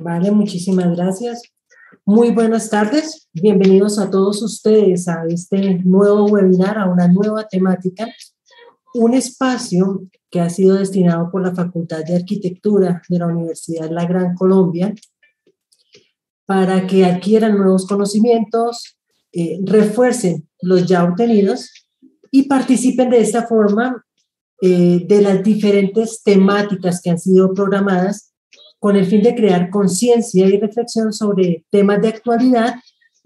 Vale, muchísimas gracias. Muy buenas tardes. Bienvenidos a todos ustedes a este nuevo webinar, a una nueva temática, un espacio que ha sido destinado por la Facultad de Arquitectura de la Universidad La Gran Colombia para que adquieran nuevos conocimientos, refuercen los ya obtenidos y participen de esta forma de las diferentes temáticas que han sido programadas con el fin de crear conciencia y reflexión sobre temas de actualidad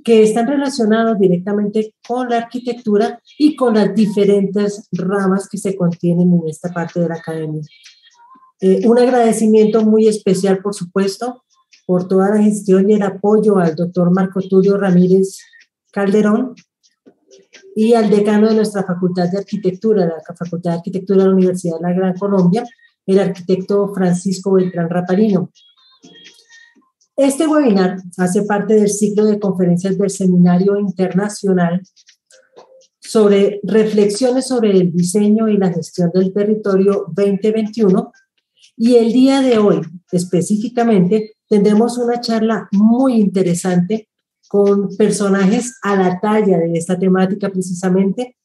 que están relacionados directamente con la arquitectura y con las diferentes ramas que se contienen en esta parte de la academia. Un agradecimiento muy especial, por supuesto, por toda la gestión y el apoyo al doctor Marco Tulio Ramírez Calderón y al decano de nuestra Facultad de Arquitectura, la Facultad de Arquitectura de la Universidad de la Gran Colombia, el arquitecto Francisco Beltrán Rapalino. Este webinar hace parte del ciclo de conferencias del Seminario Internacional sobre reflexiones sobre el diseño y la gestión del territorio 2021, y el día de hoy específicamente tendremos una charla muy interesante con personajes a la talla de esta temática precisamente.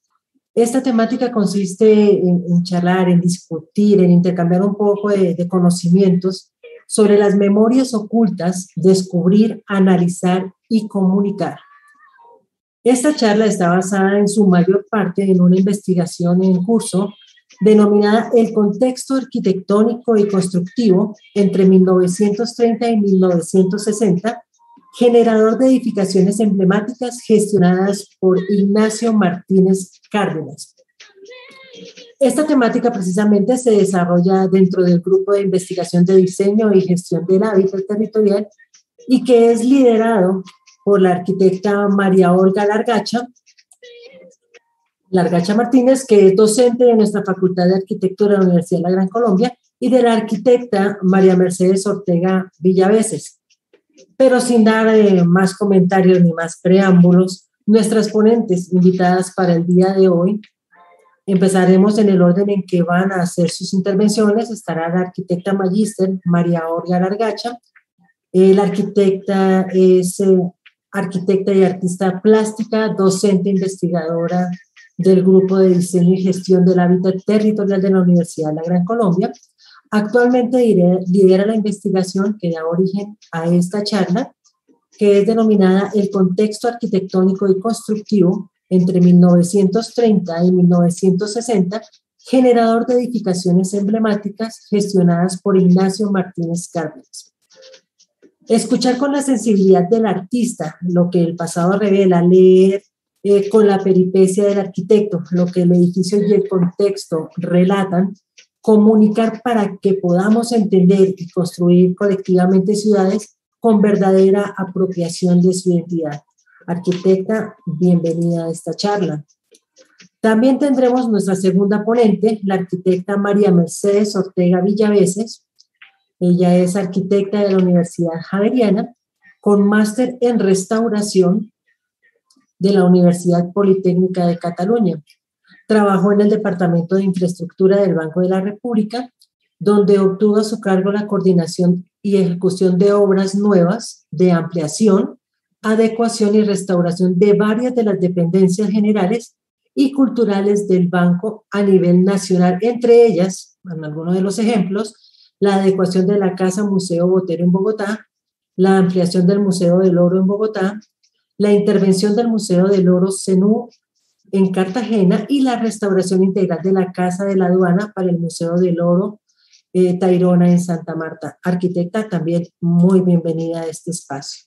Esta temática consiste en charlar, en discutir, en intercambiar un poco de conocimientos sobre las memorias ocultas, descubrir, analizar y comunicar. Esta charla está basada en su mayor parte en una investigación en curso denominada El contexto arquitectónico y constructivo entre 1930 y 1960, generador de edificaciones emblemáticas gestionadas por Ignacio Martínez Cárdenas. Esta temática precisamente se desarrolla dentro del grupo de investigación de diseño y gestión del hábitat territorial y que es liderado por la arquitecta María Olga Largacha Martínez, que es docente de nuestra Facultad de Arquitectura de la Universidad de la Gran Colombia, y de la arquitecta María Mercedes Ortega Villaveses. Pero sin dar más comentarios ni más preámbulos, nuestras ponentes invitadas para el día de hoy, empezaremos en el orden en que van a hacer sus intervenciones. Estará la arquitecta magíster María Olga Largacha. La arquitecta es arquitecta y artista plástica, docente investigadora del Grupo de Diseño y Gestión del Hábitat Territorial de la Universidad de la Gran Colombia. Actualmente lidera la investigación que da origen a esta charla, que es denominada El contexto arquitectónico y constructivo entre 1930 y 1960, generador de edificaciones emblemáticas gestionadas por Ignacio Martínez Cárdenas. Escuchar con la sensibilidad del artista lo que el pasado revela, leer con la peripecia del arquitecto lo que el edificio y el contexto relatan, comunicar para que podamos entender y construir colectivamente ciudades con verdadera apropiación de su identidad. Arquitecta, bienvenida a esta charla. También tendremos nuestra segunda ponente, la arquitecta María Mercedes Ortega Villaveses. Ella es arquitecta de la Universidad Javeriana, con máster en restauración de la Universidad Politécnica de Cataluña. Trabajó en el Departamento de Infraestructura del Banco de la República, donde obtuvo a su cargo la coordinación y ejecución de obras nuevas de ampliación, adecuación y restauración de varias de las dependencias generales y culturales del banco a nivel nacional, entre ellas, en algunos de los ejemplos, la adecuación de la Casa Museo Botero en Bogotá, la ampliación del Museo del Oro en Bogotá, la intervención del Museo del Oro Cenú en Cartagena y la restauración integral de la Casa de la Aduana para el Museo del Oro Tayrona en Santa Marta. Arquitecta, también muy bienvenida a este espacio.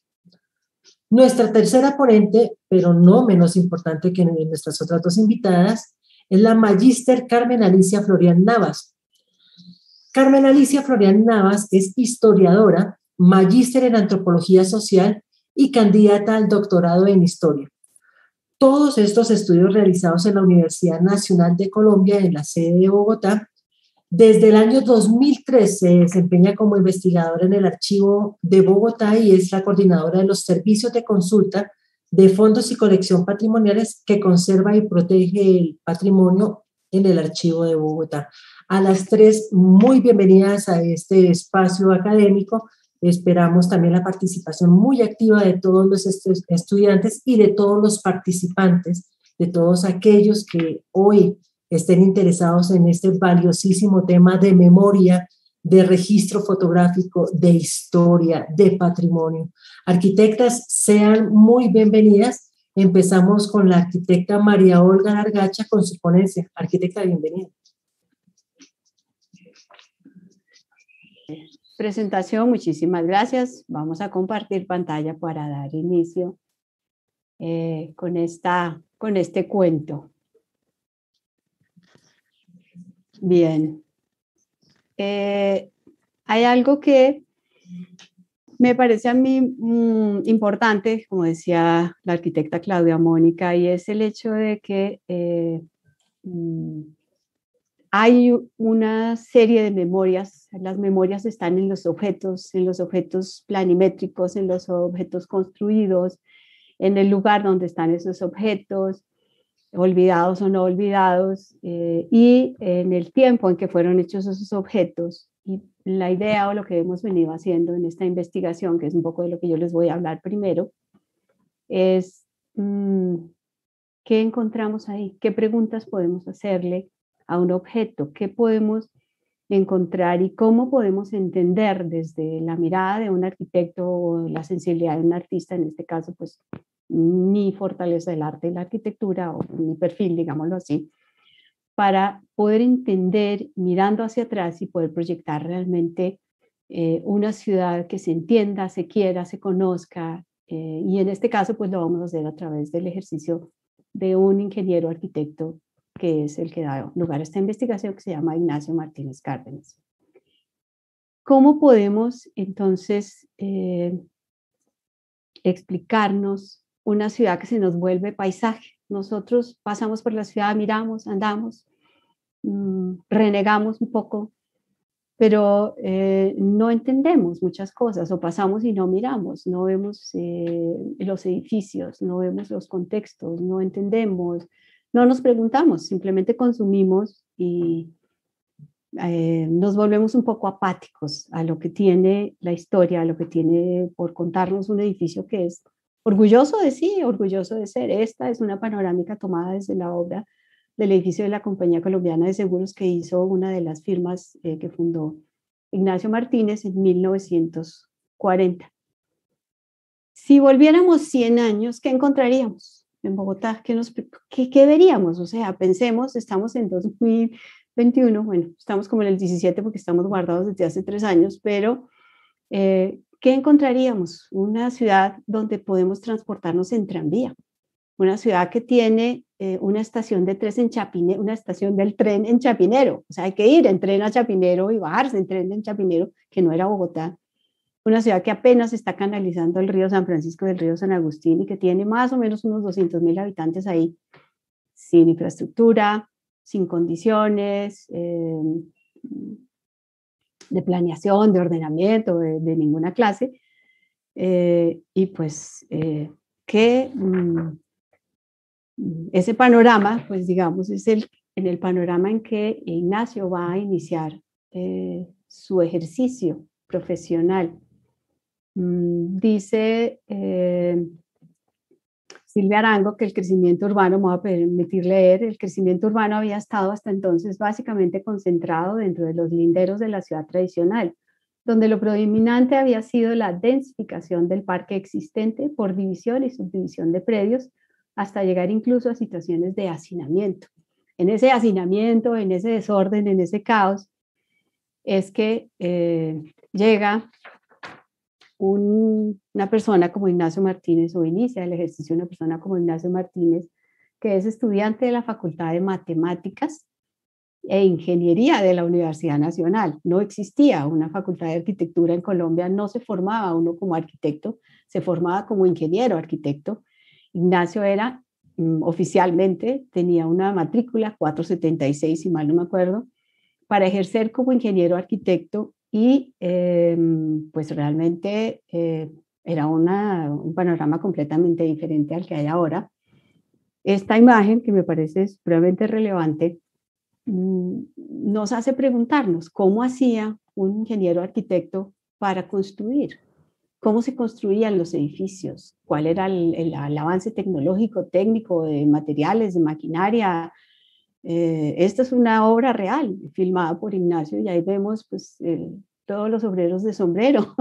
Nuestra tercera ponente, pero no menos importante que nuestras otras dos invitadas, es la magíster Carmen Alicia Florian Navas. Carmen Alicia Florian Navas es historiadora, magíster en antropología social y candidata al doctorado en historia. Todos estos estudios realizados en la Universidad Nacional de Colombia, en la sede de Bogotá. Desde el año 2003 se desempeña como investigadora en el Archivo de Bogotá y es la coordinadora de los servicios de consulta de fondos y colección patrimoniales que conserva y protege el patrimonio en el Archivo de Bogotá. A las tres, muy bienvenidas a este espacio académico Esperamos también la participación muy activa de todos los estudiantes y de todos los participantes, de todos aquellos que hoy estén interesados en este valiosísimo tema de memoria, de registro fotográfico, de historia, de patrimonio. Arquitectas, sean muy bienvenidas. Empezamos con la arquitecta María Olga Largacha con su ponencia. Arquitecta, bienvenida. Presentación, muchísimas gracias. Vamos a compartir pantalla para dar inicio con este cuento. Bien. Hay algo que me parece a mí importante, como decía la arquitecta Claudia Mónica, y es el hecho de que hay una serie de memorias. Las memorias están en los objetos planimétricos, en los objetos construidos, en el lugar donde están esos objetos, olvidados o no olvidados, y en el tiempo en que fueron hechos esos objetos. Y la idea o lo que hemos venido haciendo en esta investigación, que es un poco de lo que yo les voy a hablar primero, es ¿qué encontramos ahí? ¿Qué preguntas podemos hacerle a un objeto? ¿Qué podemos encontrar y cómo podemos entender desde la mirada de un arquitecto o la sensibilidad de un artista, en este caso, pues mi fortaleza del arte y la arquitectura, o mi perfil, digámoslo así, para poder entender mirando hacia atrás y poder proyectar realmente una ciudad que se entienda, se quiera, se conozca, y en este caso pues lo vamos a hacer a través del ejercicio de un ingeniero arquitecto que es el que da lugar a esta investigación, que se llama Ignacio Martínez Cárdenas. ¿Cómo podemos entonces explicarnos una ciudad que se nos vuelve paisaje? Nosotros pasamos por la ciudad, miramos, andamos, renegamos un poco, pero no entendemos muchas cosas, o pasamos y no miramos, no vemos los edificios, no vemos los contextos, no entendemos, no nos preguntamos, simplemente consumimos y nos volvemos un poco apáticos a lo que tiene la historia, a lo que tiene por contarnos un edificio que es orgulloso de sí, orgulloso de ser. Esta es una panorámica tomada desde la obra del edificio de la Compañía Colombiana de Seguros que hizo una de las firmas que fundó Ignacio Martínez en 1940. Si volviéramos 100 años, ¿qué encontraríamos en Bogotá? ¿Qué veríamos? O sea, pensemos, estamos en 2021, bueno, estamos como en el 17 porque estamos guardados desde hace 3 años, pero ¿qué encontraríamos? Una ciudad donde podemos transportarnos en tranvía, una ciudad que tiene una estación de tren en Chapinero, una estación del tren en Chapinero, o sea, hay que ir en tren a Chapinero y bajarse en tren en Chapinero, que no era Bogotá, una ciudad que apenas está canalizando el río San Francisco del río San Agustín y que tiene más o menos unos 200.000 habitantes ahí, sin infraestructura, sin condiciones de planeación, de ordenamiento, de ninguna clase, y pues ese panorama, pues digamos, es en el panorama en que Ignacio va a iniciar su ejercicio profesional. Dice Silvia Arango que el crecimiento urbano, me voy a permitir leer, el crecimiento urbano había estado hasta entonces básicamente concentrado dentro de los linderos de la ciudad tradicional, donde lo predominante había sido la densificación del parque existente por división y subdivisión de predios, hasta llegar incluso a situaciones de hacinamiento. En ese hacinamiento, en ese desorden, en ese caos, es que llega una persona como Ignacio Martínez, o inicia el ejercicio de una persona como Ignacio Martínez, que es estudiante de la Facultad de Matemáticas e Ingeniería de la Universidad Nacional. No existía una facultad de arquitectura en Colombia, no se formaba uno como arquitecto, se formaba como ingeniero arquitecto. Ignacio era, oficialmente, tenía una matrícula 476, si mal no me acuerdo, para ejercer como ingeniero arquitecto y pues realmente era un panorama completamente diferente al que hay ahora. Esta imagen, que me parece supremamente relevante, nos hace preguntarnos cómo hacía un ingeniero arquitecto para construir. ¿Cómo se construían los edificios? ¿Cuál era el avance tecnológico, técnico, de materiales, de maquinaria? Esta es una obra real, filmada por Ignacio, y ahí vemos pues, todos los obreros de sombrero.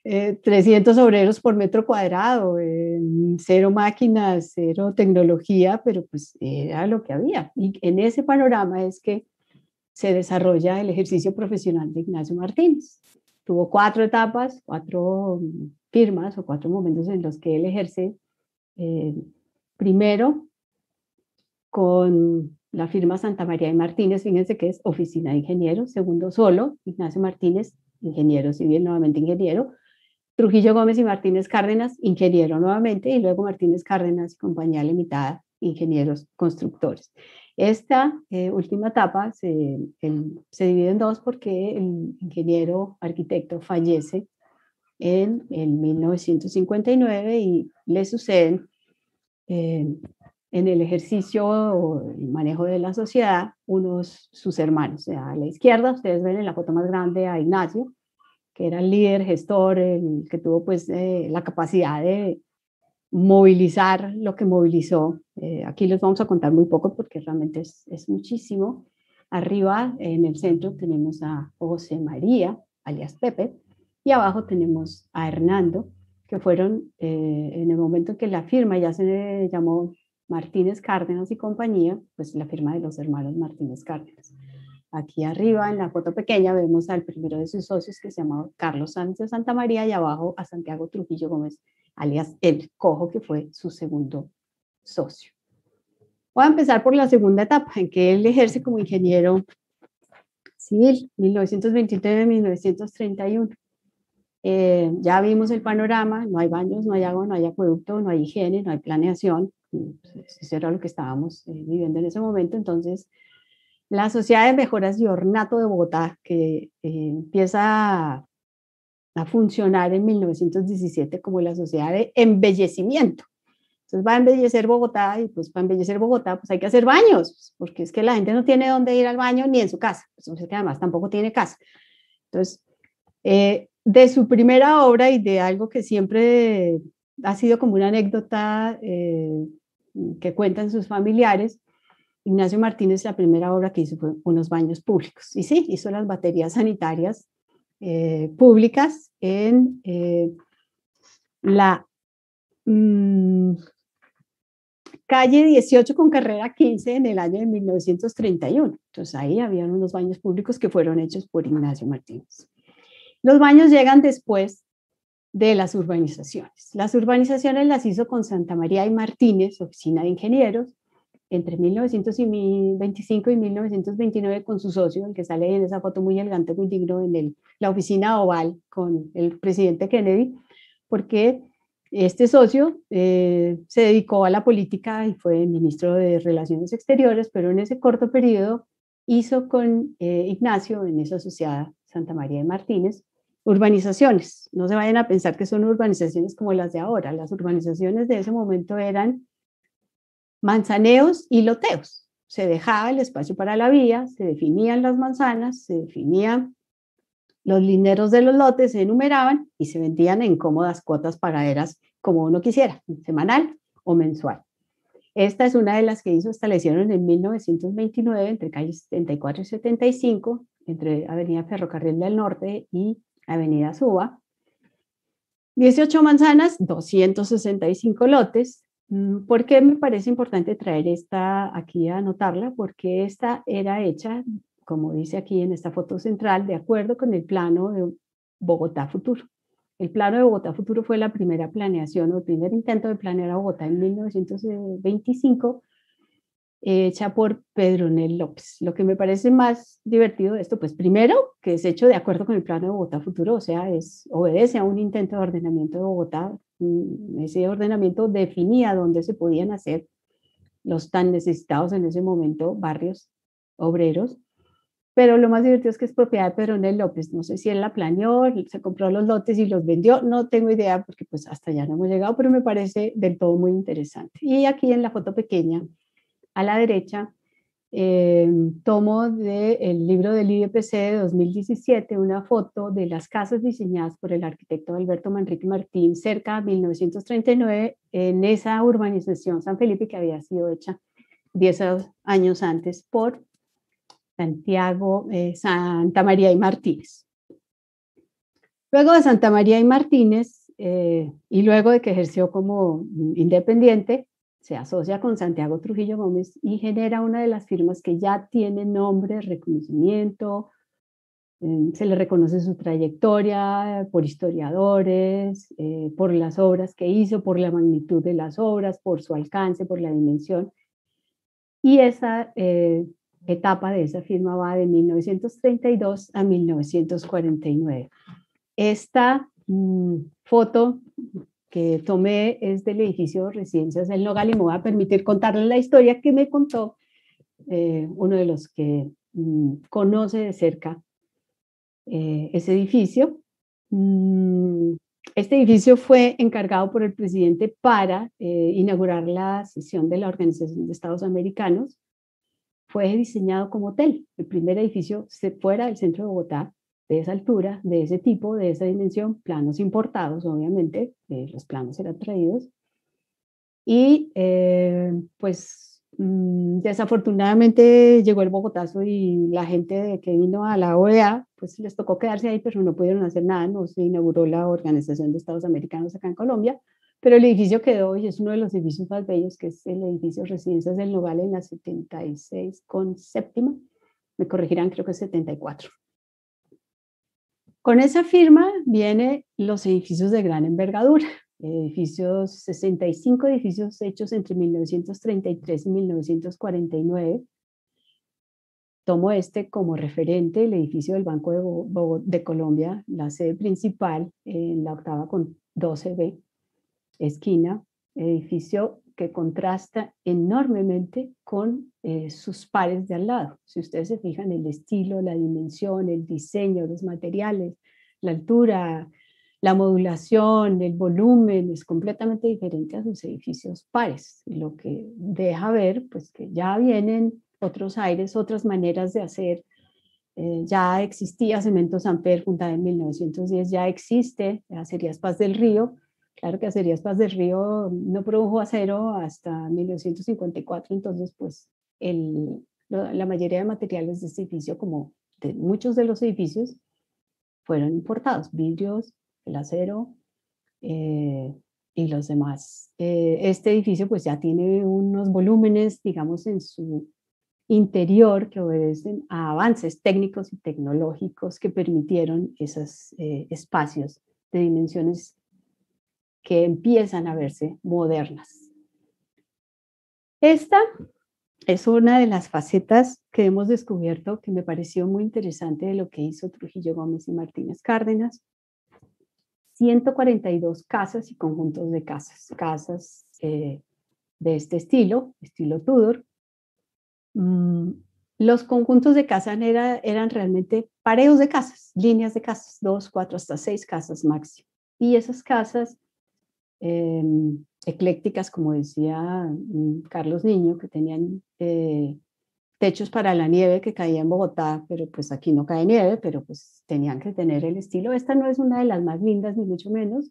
300 obreros por metro cuadrado, cero máquinas, cero tecnología, pero pues era lo que había. Y en ese panorama es que se desarrolla el ejercicio profesional de Ignacio Martínez. Tuvo 4 etapas, 4 firmas o 4 momentos en los que él ejerce. Primero, con la firma Santa María y Martínez, fíjense que es oficina de ingenieros. Segundo, solo, Ignacio Martínez, ingeniero civil, nuevamente ingeniero. Trujillo Gómez y Martínez Cárdenas, ingeniero nuevamente, y luego Martínez Cárdenas y Compañía Limitada, ingenieros constructores. Esta última etapa se divide en 2 porque el ingeniero arquitecto fallece en 1959 y le suceden en el ejercicio o el manejo de la sociedad sus hermanos. O sea, a la izquierda ustedes ven en la foto más grande a Ignacio, que era el líder, gestor, el que tuvo pues la capacidad de movilizar lo que movilizó. Aquí les vamos a contar muy poco porque realmente es muchísimo. Arriba, en el centro, tenemos a José María, alias Pepe, y abajo tenemos a Hernando, que fueron en el momento en que la firma ya se llamó Martínez Cárdenas y compañía, pues la firma de los hermanos Martínez Cárdenas. Aquí arriba, en la foto pequeña, vemos al primero de sus socios, que se llamaba Carlos Sánchez Santa María, y abajo a Santiago Trujillo Gómez, alias El Cojo, que fue su segundo socio. Voy a empezar por la segunda etapa, en que él ejerce como ingeniero civil, 1929-1931. Ya vimos el panorama, no hay baños, no hay agua, no hay acueducto, no hay higiene, no hay planeación. Eso era lo que estábamos viviendo en ese momento. Entonces, la Sociedad de Mejoras y Ornato de Bogotá, que empieza a funcionar en 1917 como la Sociedad de Embellecimiento. Entonces va a embellecer Bogotá, y pues para embellecer Bogotá pues hay que hacer baños, porque es que la gente no tiene dónde ir al baño ni en su casa, pues no sé, que además tampoco tiene casa. Entonces, de su primera obra y de algo que siempre ha sido como una anécdota que cuentan sus familiares, Ignacio Martínez, la primera obra que hizo fue unos baños públicos. Y sí, hizo las baterías sanitarias públicas en la calle 18 con carrera 15 en el año de 1931. Entonces ahí habían unos baños públicos que fueron hechos por Ignacio Martínez. Los baños llegan después de las urbanizaciones. Las urbanizaciones las hizo con Santa María y Martínez, oficina de ingenieros, entre 1925 y 1929 con su socio, el que sale en esa foto muy elegante, muy digno, en la oficina oval con el presidente Kennedy, porque este socio se dedicó a la política y fue ministro de Relaciones Exteriores, pero en ese corto periodo hizo con Ignacio, en esa sociedad Santa María de Martínez, urbanizaciones. No se vayan a pensar que son urbanizaciones como las de ahora. Las urbanizaciones de ese momento eran manzaneos y loteos. Se dejaba el espacio para la vía, se definían las manzanas, se definían los linderos de los lotes, se enumeraban y se vendían en cómodas cuotas pagaderas como uno quisiera, semanal o mensual. Esta es una de las que hizo, esta la hicieron en 1929 entre calles 74 y 75, entre Avenida Ferrocarril del Norte y Avenida Suba. 18 manzanas, 265 lotes. ¿Por qué me parece importante traer esta aquí a anotarla? Porque esta era hecha, como dice aquí en esta foto central, de acuerdo con el plano de Bogotá Futuro. El plano de Bogotá Futuro fue la primera planeación o el primer intento de planear a Bogotá en 1925, hecha por Pedronel López. Lo que me parece más divertido de esto, pues primero, que es hecho de acuerdo con el plano de Bogotá Futuro, o sea, obedece a un intento de ordenamiento de Bogotá. Ese ordenamiento definía dónde se podían hacer los tan necesitados en ese momento barrios obreros, pero lo más divertido es que es propiedad de Pedronel López. No sé si él la planeó, se compró los lotes y los vendió, no tengo idea porque pues hasta allá no hemos llegado, pero me parece del todo muy interesante. Y aquí en la foto pequeña, a la derecha, tomo del libro del IDPC de 2017 una foto de las casas diseñadas por el arquitecto Alberto Manrique Martín cerca de 1939 en esa urbanización San Felipe que había sido hecha 10 años antes por Santiago, Santa María y Martínez. Luego de Santa María y Martínez, y luego de que ejerció como independiente, se asocia con Santiago Trujillo Gómez y genera una de las firmas que ya tiene nombre, reconocimiento, se le reconoce su trayectoria por historiadores, por las obras que hizo, por la magnitud de las obras, por su alcance, por la dimensión. Y esa etapa de esa firma va de 1932 a 1949. Esta foto que tomé es del edificio Residencias del Nogal y me voy a permitir contarles la historia que me contó uno de los que conoce de cerca ese edificio. Este edificio fue encargado por el presidente para inaugurar la sesión de la Organización de Estados Americanos. Fue diseñado como hotel, el primer edificio fuera del centro de Bogotá, de esa altura, de ese tipo, de esa dimensión, planos importados, obviamente, los planos eran traídos. Y pues desafortunadamente llegó el Bogotazo y la gente que vino a la OEA, pues les tocó quedarse ahí, pero no pudieron hacer nada, no se inauguró la Organización de Estados Americanos acá en Colombia, pero el edificio quedó y es uno de los edificios más bellos, que es el edificio Residencias del Nogal en la 76 con séptima, me corregirán, creo que es 74. Con esa firma vienen los edificios de gran envergadura, 65 edificios hechos entre 1933 y 1949. Tomo este como referente, el edificio del Banco de Colombia, la sede principal en la 8ª con 12B, esquina, edificio que contrasta enormemente con sus pares de al lado. Si ustedes se fijan, el estilo, la dimensión, el diseño, los materiales, la altura, la modulación, el volumen, es completamente diferente a sus edificios pares, lo que deja ver pues, que ya vienen otros aires, otras maneras de hacer. Ya existía Cemento Samper, fundada en 1910, ya existe Acerías Paz del Río. Claro que Acerías Paz del Río no produjo acero hasta 1954, entonces pues la mayoría de materiales de este edificio, como de muchos de los edificios, fueron importados, vidrios, el acero y los demás. Este edificio pues ya tiene unos volúmenes, digamos, en su interior que obedecen a avances técnicos y tecnológicos que permitieron esos espacios de dimensiones que empiezan a verse modernas. Esta es una de las facetas que hemos descubierto que me pareció muy interesante de lo que hizo Trujillo Gómez y Martínez Cárdenas. 142 casas y conjuntos de casas de este estilo Tudor. Los conjuntos de casas eran realmente pareos de casas, líneas de casas, 2, 4, hasta 6 casas máximo. Y esas casas eclécticas, como decía Carlos Niño, que tenían techos para la nieve que caía en Bogotá, pero pues aquí no cae nieve, pero pues tenían que tener el estilo. Esta no es una de las más lindas, ni mucho menos.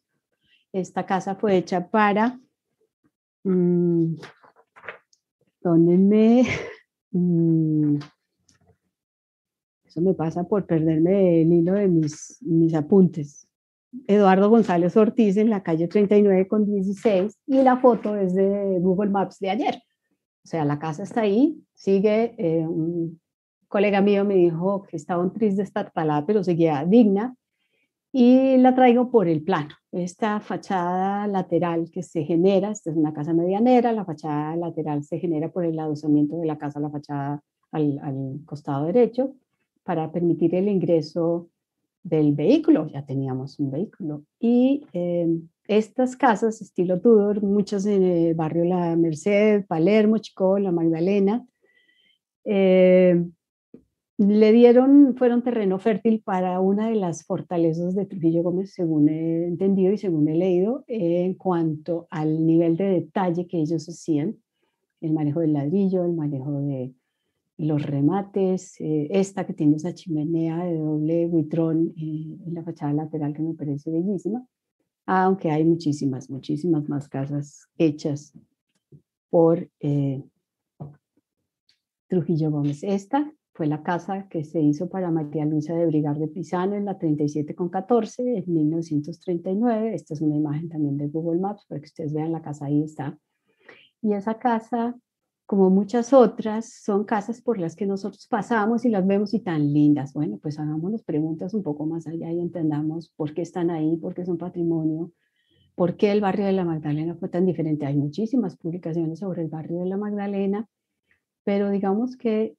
Esta casa fue hecha para, perdónenme, eso me pasa por perderme el hilo de mis apuntes. Eduardo González Ortiz en la calle 39 con 16 y la foto es de Google Maps de ayer. O sea, la casa está ahí, sigue, un colega mío me dijo que estaba un tris de esta talada, pero seguía digna y la traigo por el plano. Esta fachada lateral que se genera, esta es una casa medianera, la fachada lateral se genera por el adosamiento de la casa a la fachada al costado derecho para permitir el ingreso del vehículo, ya teníamos un vehículo. Y estas casas, estilo Tudor, muchas en el barrio La Merced, Palermo, Chicó, La Magdalena, fueron terreno fértil para una de las fortalezas de Trujillo Gómez, según he entendido y según he leído, en cuanto al nivel de detalle que ellos hacían, el manejo del ladrillo, el manejo de los remates, esta que tiene esa chimenea de doble buitrón en la fachada lateral que me parece bellísima, aunque hay muchísimas más casas hechas por Trujillo Gómez. Esta fue la casa que se hizo para María Luisa de Brigar de Pisano en la 37 con 14 en 1939. Esta es una imagen también de Google Maps para que ustedes vean la casa, ahí está. Y esa casa, como muchas otras, son casas por las que nosotros pasamos y las vemos y tan lindas. Bueno, pues hagámonos preguntas un poco más allá y entendamos por qué están ahí, por qué son patrimonio, por qué el barrio de la Magdalena fue tan diferente. Hay muchísimas publicaciones sobre el barrio de la Magdalena, pero digamos que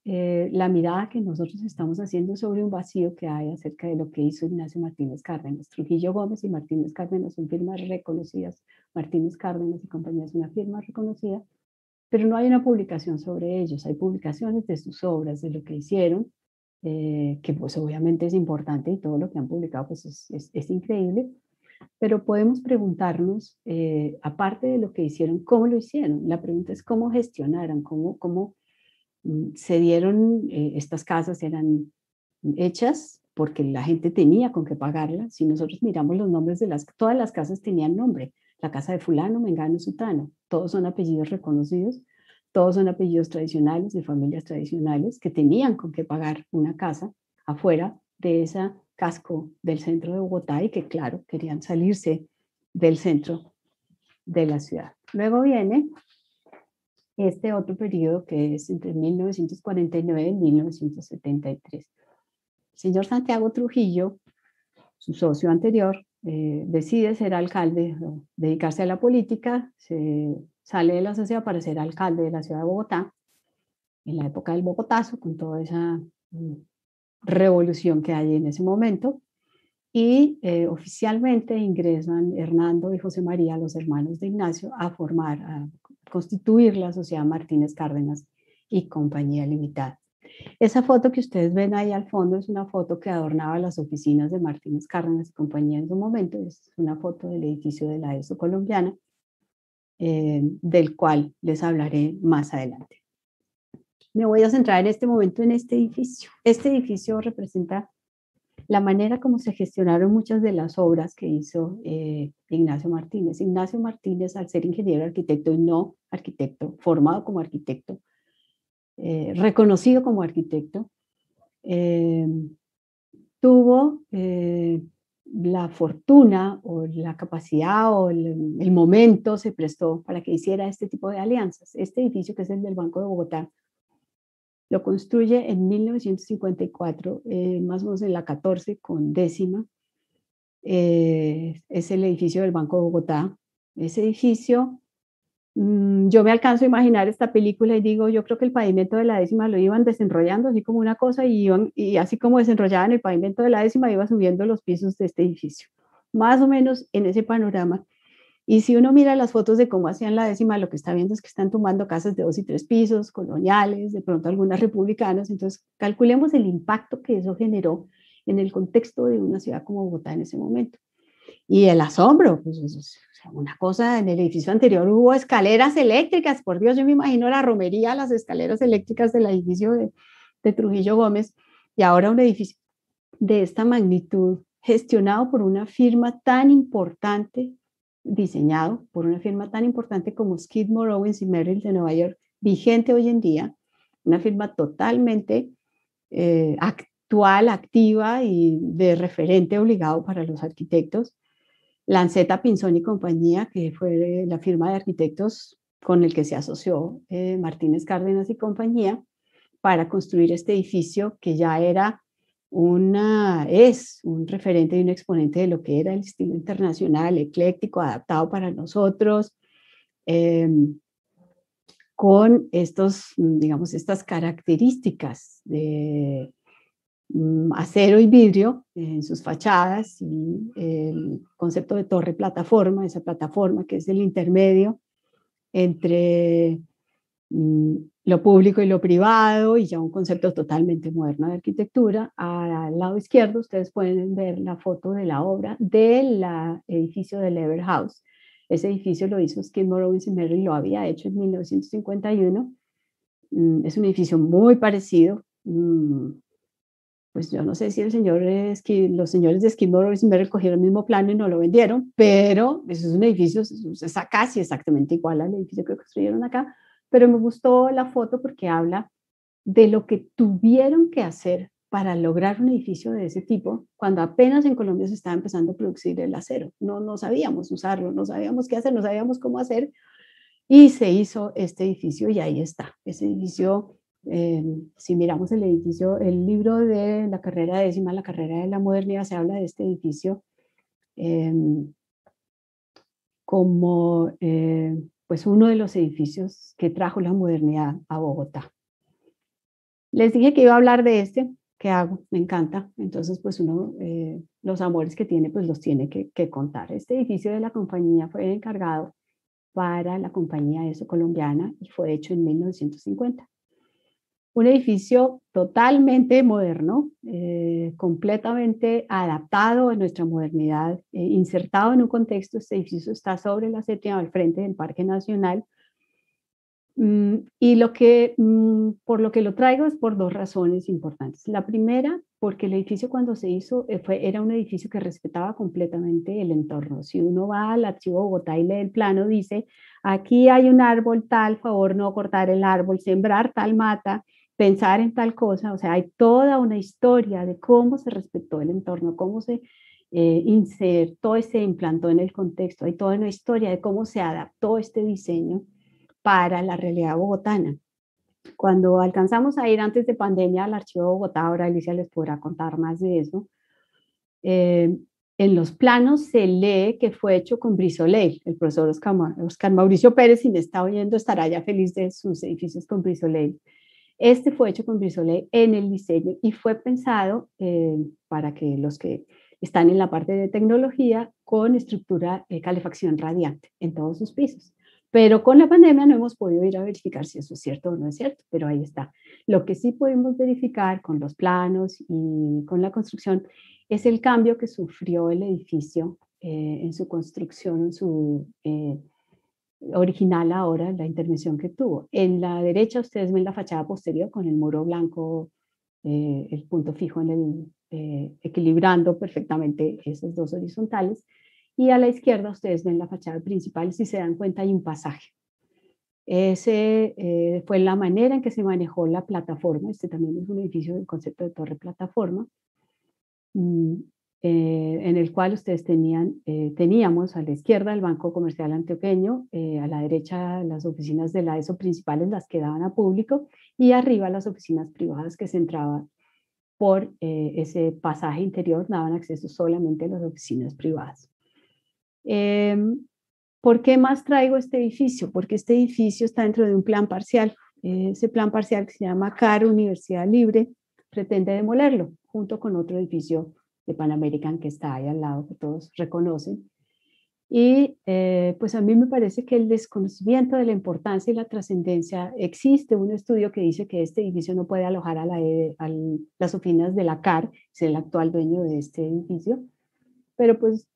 la mirada que nosotros estamos haciendo sobre un vacío que hay acerca de lo que hizo Ignacio Martínez Cárdenas. Trujillo Gómez y Martínez Cárdenas son firmas reconocidas. Martínez Cárdenas y compañía es una firma reconocida, pero no hay una publicación sobre ellos. Hay publicaciones de sus obras, de lo que hicieron, que pues obviamente es importante y todo lo que han publicado pues es increíble, pero podemos preguntarnos, aparte de lo que hicieron, ¿cómo lo hicieron? La pregunta es cómo gestionaron, cómo se dieron estas casas, eran hechas porque la gente tenía con qué pagarlas. Si nosotros miramos los nombres de todas las casas tenían nombre. La casa de fulano, mengano, sutano. Todos son apellidos reconocidos, todos son apellidos tradicionales de familias tradicionales que tenían con qué pagar una casa afuera de ese casco del centro de Bogotá y que, claro, querían salirse del centro de la ciudad. Luego viene este otro periodo que es entre 1949 y 1973. El señor Santiago Trujillo, su socio anterior, decide ser alcalde, dedicarse a la política, se sale de la sociedad para ser alcalde de la ciudad de Bogotá, en la época del Bogotazo, con toda esa revolución que hay en ese momento, y oficialmente ingresan Hernando y José María, los hermanos de Ignacio, a constituir la Sociedad Martínez Cárdenas y Compañía Limitada. Esa foto que ustedes ven ahí al fondo es una foto que adornaba las oficinas de Martínez Cárdenas y Compañía en su momento. Es una foto del edificio de la ESO colombiana, del cual les hablaré más adelante. Me voy a centrar en este momento en este edificio. Este edificio representa la manera como se gestionaron muchas de las obras que hizo Ignacio Martínez. Ignacio Martínez, al ser ingeniero arquitecto y no arquitecto, formado como arquitecto, reconocido como arquitecto, tuvo la fortuna o la capacidad o el momento se prestó para que hiciera este tipo de alianzas. Este edificio, que es el del Banco de Bogotá, lo construye en 1954, más o menos en la 14 con décima. Es el edificio del Banco de Bogotá. Ese edificio, yo me alcanzo a imaginar esta película y digo, yo creo que el pavimento de la décima lo iban desenrollando así como una cosa y así como desenrollaban el pavimento de la décima, iba subiendo los pisos de este edificio. Más o menos en ese panorama. Y si uno mira las fotos de cómo hacían la décima, lo que está viendo es que están tumbando casas de 2 y 3 pisos, coloniales, de pronto algunas republicanas. Entonces, calculemos el impacto que eso generó en el contexto de una ciudad como Bogotá en ese momento. Y el asombro, pues es una cosa, en el edificio anterior hubo escaleras eléctricas, por Dios, yo me imagino la romería, las escaleras eléctricas del edificio de Trujillo Gómez, y ahora un edificio de esta magnitud, gestionado por una firma tan importante, diseñado por una firma tan importante como Skidmore, Owens y Merrill de Nueva York, vigente hoy en día, una firma totalmente actual, activa y de referente obligado para los arquitectos. Lanceta, Pinzón y Compañía, que fue la firma de arquitectos con el que se asoció Martínez Cárdenas y Compañía para construir este edificio que ya es un referente y un exponente de lo que era el estilo internacional, ecléctico, adaptado para nosotros, con estas características de acero y vidrio en sus fachadas y el concepto de torre plataforma, esa plataforma que es el intermedio entre lo público y lo privado, y ya un concepto totalmente moderno de arquitectura. Al lado izquierdo ustedes pueden ver la foto de la obra del edificio del Lever House. Ese edificio lo hizo Skidmore, Owens y Merrill, lo había hecho en 1951 Es un edificio muy parecido. Pues yo no sé si los señores de Skidmore me recogieron el mismo plano y no lo vendieron, pero eso es un edificio, es casi exactamente igual al edificio que construyeron acá, pero me gustó la foto porque habla de lo que tuvieron que hacer para lograr un edificio de ese tipo, cuando apenas en Colombia se estaba empezando a producir el acero. No sabíamos usarlo, no sabíamos qué hacer, no sabíamos cómo hacer, y se hizo este edificio y ahí está. Ese edificio, si miramos el edificio, el libro de la carrera décima, la carrera de la modernidad, se habla de este edificio eh, como pues uno de los edificios que trajo la modernidad a Bogotá. Les dije que iba a hablar de este, ¿qué hago? Me encanta. Entonces, pues uno, los amores que tiene, pues los tiene que contar. Este edificio de la compañía fue encargado para la compañía ESO colombiana y fue hecho en 1950. Un edificio totalmente moderno, completamente adaptado a nuestra modernidad, insertado en un contexto. Este edificio está sobre la séptima al frente del Parque Nacional. Y por lo que lo traigo es por dos razones importantes. La primera, porque el edificio cuando se hizo era un edificio que respetaba completamente el entorno. Si uno va al Archivo Bogotá y lee el plano, dice, aquí hay un árbol tal, favor no cortar el árbol, sembrar tal mata, pensar en tal cosa. O sea, hay toda una historia de cómo se respetó el entorno, cómo se insertó y se implantó en el contexto. Hay toda una historia de cómo se adaptó este diseño para la realidad bogotana. Cuando alcanzamos a ir antes de pandemia al Archivo de Bogotá, ahora Alicia les podrá contar más de eso, en los planos se lee que fue hecho con Brisoleil. El profesor Oscar Mauricio Pérez, si me está oyendo, estará ya feliz de sus edificios con Brisoleil. Este fue hecho con Brisoleil en el diseño y fue pensado para que los que están en la parte de tecnología con estructura calefacción radiante en todos sus pisos. Pero con la pandemia no hemos podido ir a verificar si eso es cierto o no es cierto, pero ahí está. Lo que sí podemos verificar con los planos y con la construcción es el cambio que sufrió el edificio en su construcción, en su original ahora, la intervención que tuvo. En la derecha ustedes ven la fachada posterior con el muro blanco, el punto fijo en equilibrando perfectamente esos dos horizontales. Y a la izquierda ustedes ven la fachada principal. Si se dan cuenta hay un pasaje. Ese fue la manera en que se manejó la plataforma. Este también es un edificio del concepto de torre plataforma, en el cual ustedes teníamos a la izquierda el Banco Comercial Antioqueño, a la derecha las oficinas de la ESO principales, las que daban a público, y arriba las oficinas privadas que se entraban por ese pasaje interior, daban acceso solamente a las oficinas privadas. ¿Por qué más traigo este edificio? Porque este edificio está dentro de un plan parcial. Ese plan parcial que se llama CAR Universidad Libre pretende demolerlo junto con otro edificio de Pan American que está ahí al lado, que todos reconocen. Y pues a mí me parece que el desconocimiento de la importancia y la trascendencia, existe un estudio que dice que este edificio no puede alojar a las oficinas de la CAR, es el actual dueño de este edificio, pero pues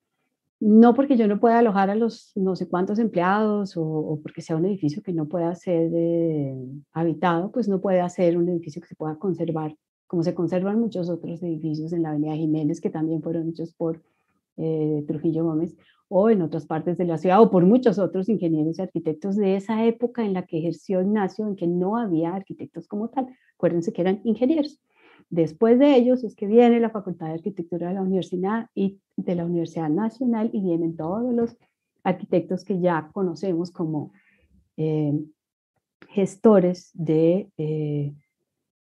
no porque yo no pueda alojar a los no sé cuántos empleados o porque sea un edificio que no pueda ser habitado, pues no puede ser un edificio que se pueda conservar, como se conservan muchos otros edificios en la Avenida Jiménez, que también fueron hechos por Trujillo Gómez, o en otras partes de la ciudad, o por muchos otros ingenieros y arquitectos de esa época en la que ejerció Ignacio, en que no había arquitectos como tal. Acuérdense que eran ingenieros. Después de ellos es que viene la Facultad de Arquitectura de la Universidad Nacional y vienen todos los arquitectos que ya conocemos como gestores de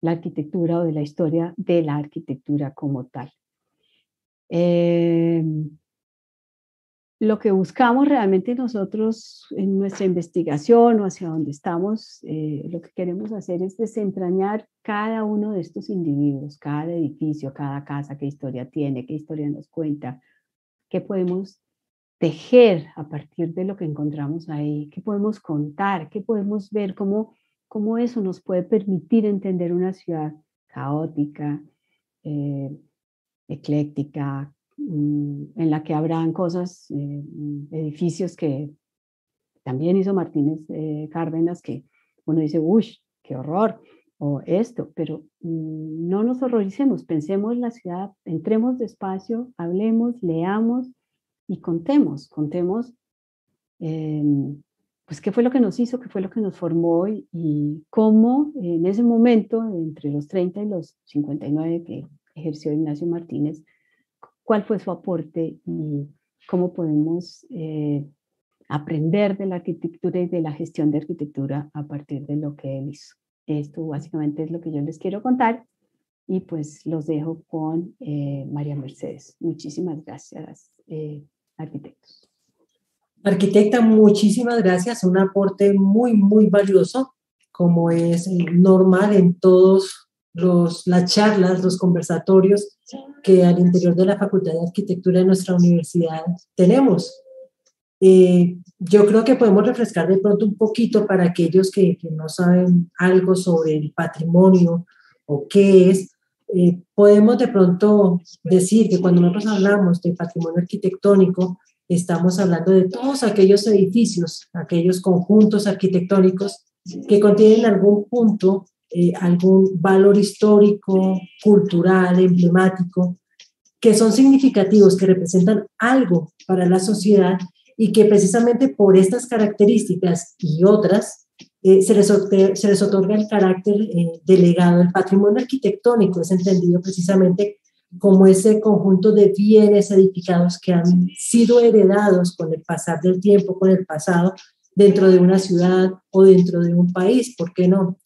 la arquitectura o de la historia de la arquitectura como tal. Lo que buscamos realmente nosotros en nuestra investigación o hacia donde estamos, lo que queremos hacer es desentrañar cada uno de estos individuos, cada edificio, cada casa, qué historia tiene, qué historia nos cuenta, qué podemos tejer a partir de lo que encontramos ahí, qué podemos contar, qué podemos ver, cómo eso nos puede permitir entender una ciudad caótica, ecléctica, en la que habrán cosas, edificios que también hizo Martínez Cárdenas, que uno dice, uy, qué horror, o esto, pero no nos horroricemos, pensemos la ciudad, entremos despacio, hablemos, leamos y contemos pues qué fue lo que nos hizo, qué fue lo que nos formó y cómo en ese momento, entre los 30 y los 59 que ejerció Ignacio Martínez, cuál fue su aporte y cómo podemos aprender de la arquitectura y de la gestión de arquitectura a partir de lo que él hizo. Esto básicamente es lo que yo les quiero contar y pues los dejo con María Mercedes. Muchísimas gracias, arquitectos. Arquitecta, muchísimas gracias, un aporte muy, muy valioso, como es normal en todos las charlas, los conversatorios que al interior de la Facultad de Arquitectura de nuestra universidad tenemos. Yo creo que podemos refrescar de pronto un poquito para aquellos que no saben algo sobre el patrimonio o qué es. Podemos de pronto decir que cuando nosotros hablamos de patrimonio arquitectónico, estamos hablando de todos aquellos edificios, aquellos conjuntos arquitectónicos que contienen algún punto, algún valor histórico, cultural, emblemático, que son significativos, que representan algo para la sociedad y que precisamente por estas características y otras se les otorga el carácter de legado. El patrimonio arquitectónico es entendido precisamente como ese conjunto de bienes edificados que han sido heredados con el pasar del tiempo, con el pasado, dentro de una ciudad o dentro de un país, ¿por qué no?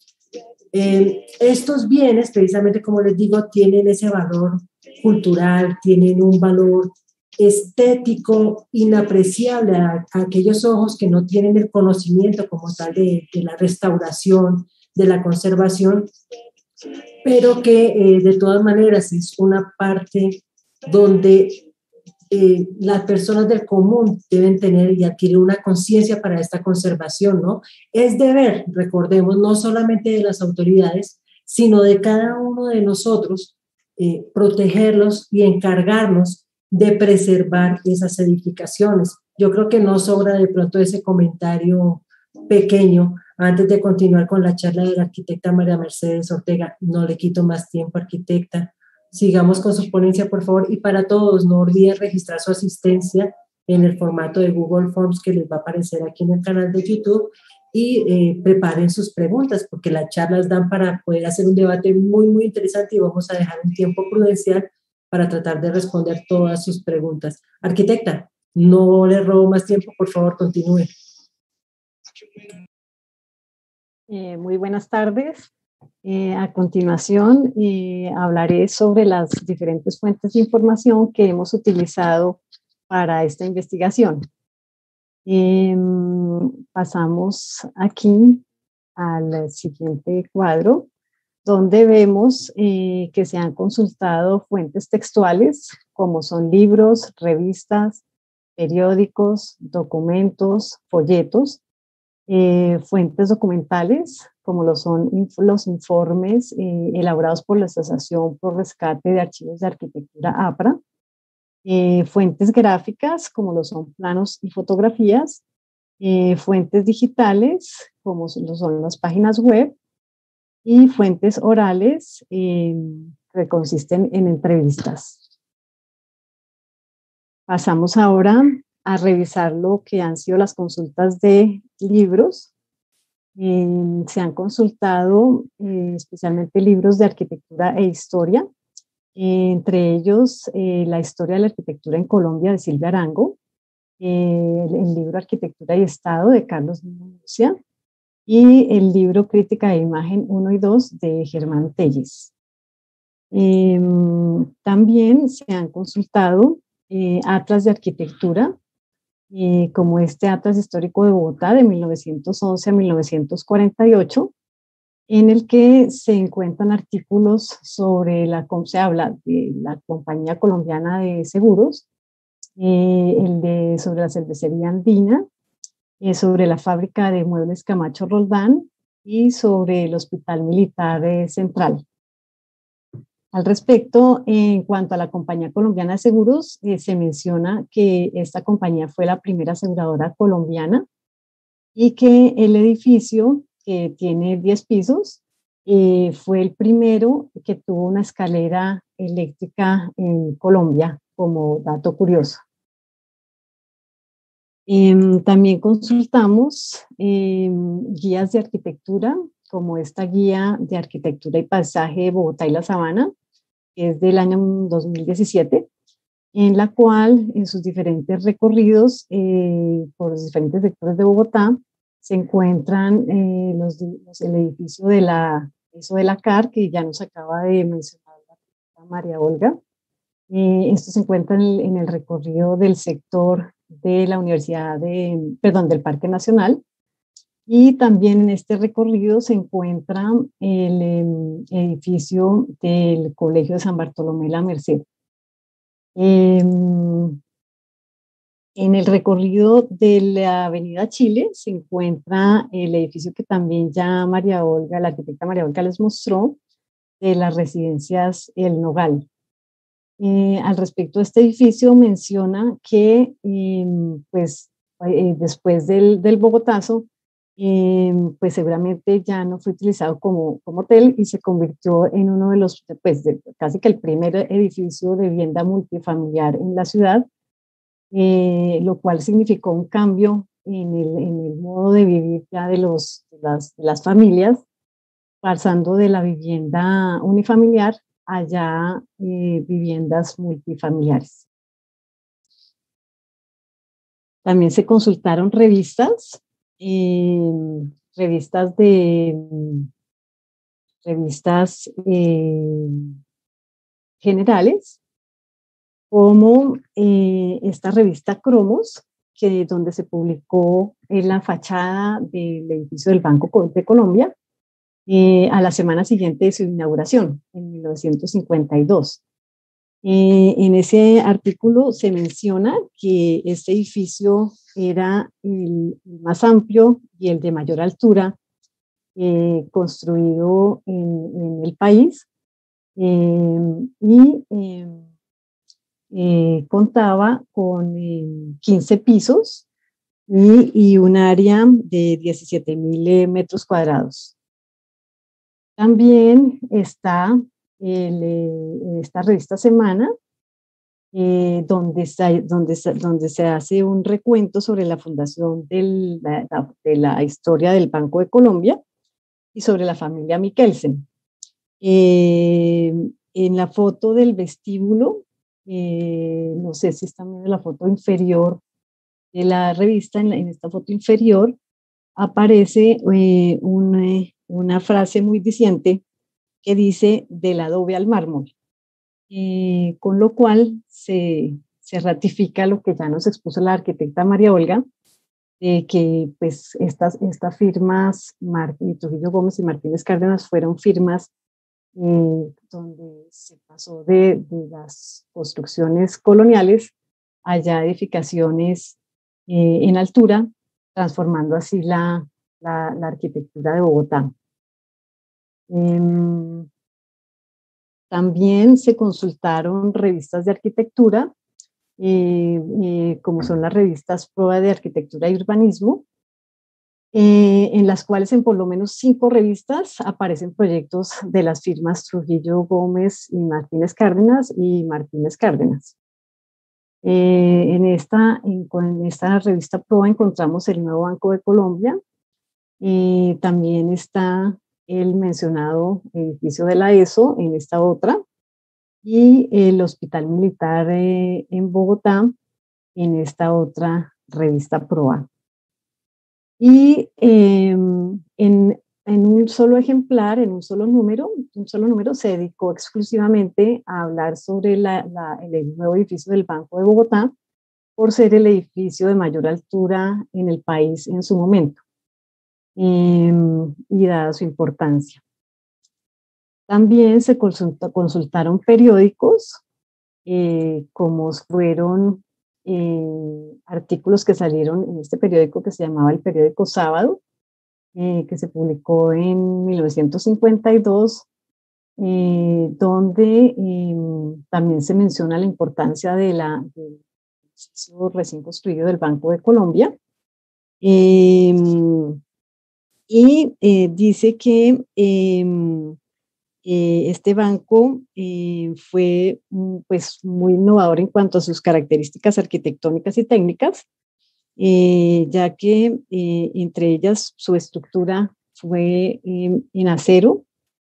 Estos bienes, precisamente como les digo, tienen ese valor cultural, tienen un valor estético inapreciable a aquellos ojos que no tienen el conocimiento como tal de la restauración, de la conservación, pero que de todas maneras es una parte donde las personas del común deben tener y adquirir una conciencia para esta conservación, ¿no? Es deber, recordemos, no solamente de las autoridades, sino de cada uno de nosotros, protegerlos y encargarnos de preservar esas edificaciones. Yo creo que no sobra de pronto ese comentario pequeño antes de continuar con la charla de la arquitecta María Mercedes Ortega. No le quito más tiempo, arquitecta. Sigamos con su ponencia, por favor. Y para todos, no olviden registrar su asistencia en el formato de Google Forms que les va a aparecer aquí en el canal de YouTube y preparen sus preguntas porque las charlas dan para poder hacer un debate muy, muy interesante y vamos a dejar un tiempo prudencial para tratar de responder todas sus preguntas. Arquitecta, no le robo más tiempo, por favor, continúe. Muy buenas tardes. A continuación, hablaré sobre las diferentes fuentes de información que hemos utilizado para esta investigación. Pasamos aquí al siguiente cuadro, donde vemos que se han consultado fuentes textuales, como son libros, revistas, periódicos, documentos, folletos, fuentes documentales, como lo son los informes elaborados por la Asociación por Rescate de Archivos de Arquitectura APRA, fuentes gráficas, como lo son planos y fotografías, fuentes digitales, como lo son las páginas web, y fuentes orales que consisten en entrevistas. Pasamos ahora a revisar lo que han sido las consultas de libros. Se han consultado especialmente libros de arquitectura e historia, entre ellos La historia de la arquitectura en Colombia de Silvia Arango, el libro Arquitectura y Estado de Carlos Murcia y el libro Crítica de Imagen 1 y 2 de Germán Telles. También se han consultado atlas de arquitectura, como este Atlas Histórico de Bogotá de 1911 a 1948, en el que se encuentran artículos sobre se habla de la Compañía Colombiana de Seguros, sobre la cervecería andina, sobre la fábrica de muebles Camacho Roldán y sobre el Hospital Militar Central. Al respecto, en cuanto a la Compañía Colombiana de Seguros, se menciona que esta compañía fue la primera aseguradora colombiana y que el edificio que tiene 10 pisos. Fue el primero que tuvo una escalera eléctrica en Colombia, como dato curioso. También consultamos guías de arquitectura, como esta guía de arquitectura y paisaje de Bogotá y la Sabana, que es del año 2017, en la cual en sus diferentes recorridos por los diferentes sectores de Bogotá se encuentran el edificio de la CAR, que ya nos acaba de mencionar la María Olga. Esto se encuentra en el recorrido del sector de la del Parque Nacional, y también en este recorrido se encuentra el edificio del Colegio de San Bartolomé la Merced. En el recorrido de la Avenida Chile se encuentra el edificio que también ya la arquitecta María Olga les mostró, de las residencias El Nogal. Al respecto de este edificio menciona que después del Bogotazo, pues seguramente ya no fue utilizado como hotel y se convirtió en uno de los, casi que el primer edificio de vivienda multifamiliar en la ciudad, lo cual significó un cambio en el modo de vivir ya de las familias, pasando de la vivienda unifamiliar allá viviendas multifamiliares. También se consultaron revistas generales, como esta revista Cromos, donde se publicó en la fachada del edificio del Banco de Colombia, a la semana siguiente de su inauguración, en 1952. En ese artículo se menciona que este edificio era el más amplio y el de mayor altura construido en el país, y contaba con 15 pisos y un área de 17.000 metros cuadrados. También está esta revista Semana, donde se hace un recuento sobre la fundación de la historia del Banco de Colombia y sobre la familia Michelsen. En la foto del vestíbulo, no sé si están viendo la foto inferior de la revista, en esta foto inferior aparece una frase muy diciente que dice del adobe al mármol, con lo cual se ratifica lo que ya nos expuso la arquitecta María Olga, que pues estas firmas, Trujillo Gómez y Martínez Cárdenas, fueron firmas donde se pasó de las construcciones coloniales allá a edificaciones en altura, transformando así la arquitectura de Bogotá. También se consultaron revistas de arquitectura, como son las revistas Prueba de Arquitectura y Urbanismo, en las cuales en por lo menos 5 revistas aparecen proyectos de las firmas Trujillo Gómez y Martínez Cárdenas en esta revista Prueba encontramos el nuevo Banco de Colombia, también está el mencionado edificio de la ESO en esta otra, y el Hospital Militar en Bogotá en esta otra revista Proa. Y en un solo ejemplar, en un solo número se dedicó exclusivamente a hablar sobre el nuevo edificio del Banco de Bogotá, por ser el edificio de mayor altura en el país en su momento, y dada su importancia. También se consultaron periódicos, como fueron artículos que salieron en este periódico que se llamaba el periódico Sábado, que se publicó en 1952, donde también se menciona la importancia del edificio recién construido del Banco de Colombia. y dice que este banco fue pues, muy innovador en cuanto a sus características arquitectónicas y técnicas, ya que entre ellas su estructura fue en acero,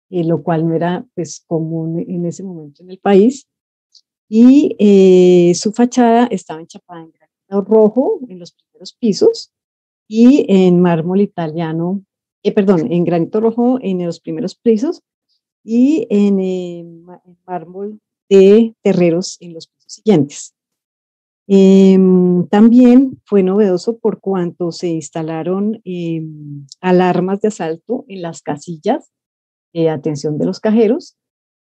lo cual no era pues, común en ese momento en el país, y su fachada estaba enchapada en granito rojo en los primeros pisos y en mármol italiano, perdón, en granito rojo en los primeros pisos y en mármol de terreros en los pisos siguientes. También fue novedoso por cuanto se instalaron alarmas de asalto en las casillas de atención de los cajeros,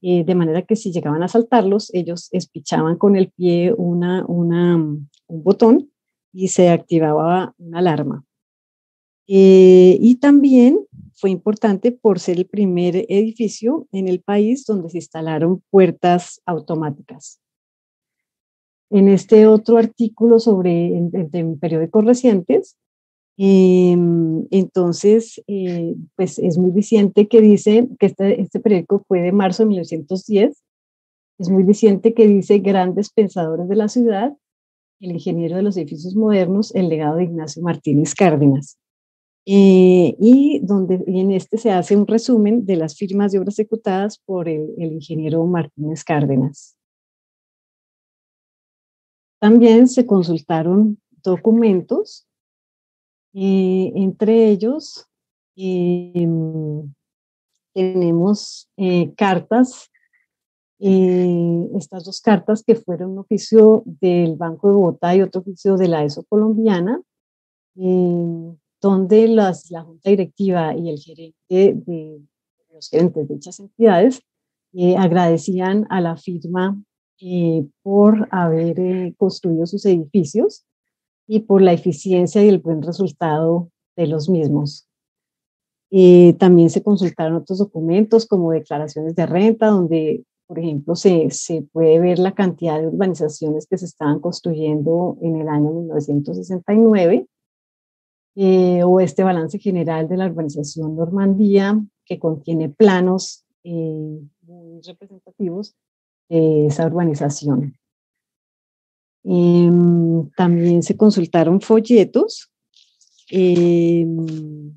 de manera que si llegaban a asaltarlos, ellos espichaban con el pie un botón y se activaba una alarma. Y también fue importante por ser el primer edificio en el país donde se instalaron puertas automáticas. En este otro artículo sobre en periódicos recientes, entonces, pues es muy diciente que dice que este periódico fue de marzo de 1910, es muy diciente que dice grandes pensadores de la ciudad, el ingeniero de los edificios modernos, el legado de Ignacio Martínez Cárdenas. Y en este se hace un resumen de las firmas de obras ejecutadas por el ingeniero Martínez Cárdenas. También se consultaron documentos, entre ellos tenemos cartas, estas dos cartas que fueron un oficio del Banco de Bogotá y otro oficio de la ESO colombiana, donde la junta directiva y el gerente los gerentes de dichas entidades agradecían a la firma por haber construido sus edificios y por la eficiencia y el buen resultado de los mismos. También se consultaron otros documentos como declaraciones de renta, donde, por ejemplo, se puede ver la cantidad de urbanizaciones que se estaban construyendo en el año 1969, o este balance general de la urbanización Normandía, que contiene planos muy representativos de esa urbanización. También se consultaron folletos. Entre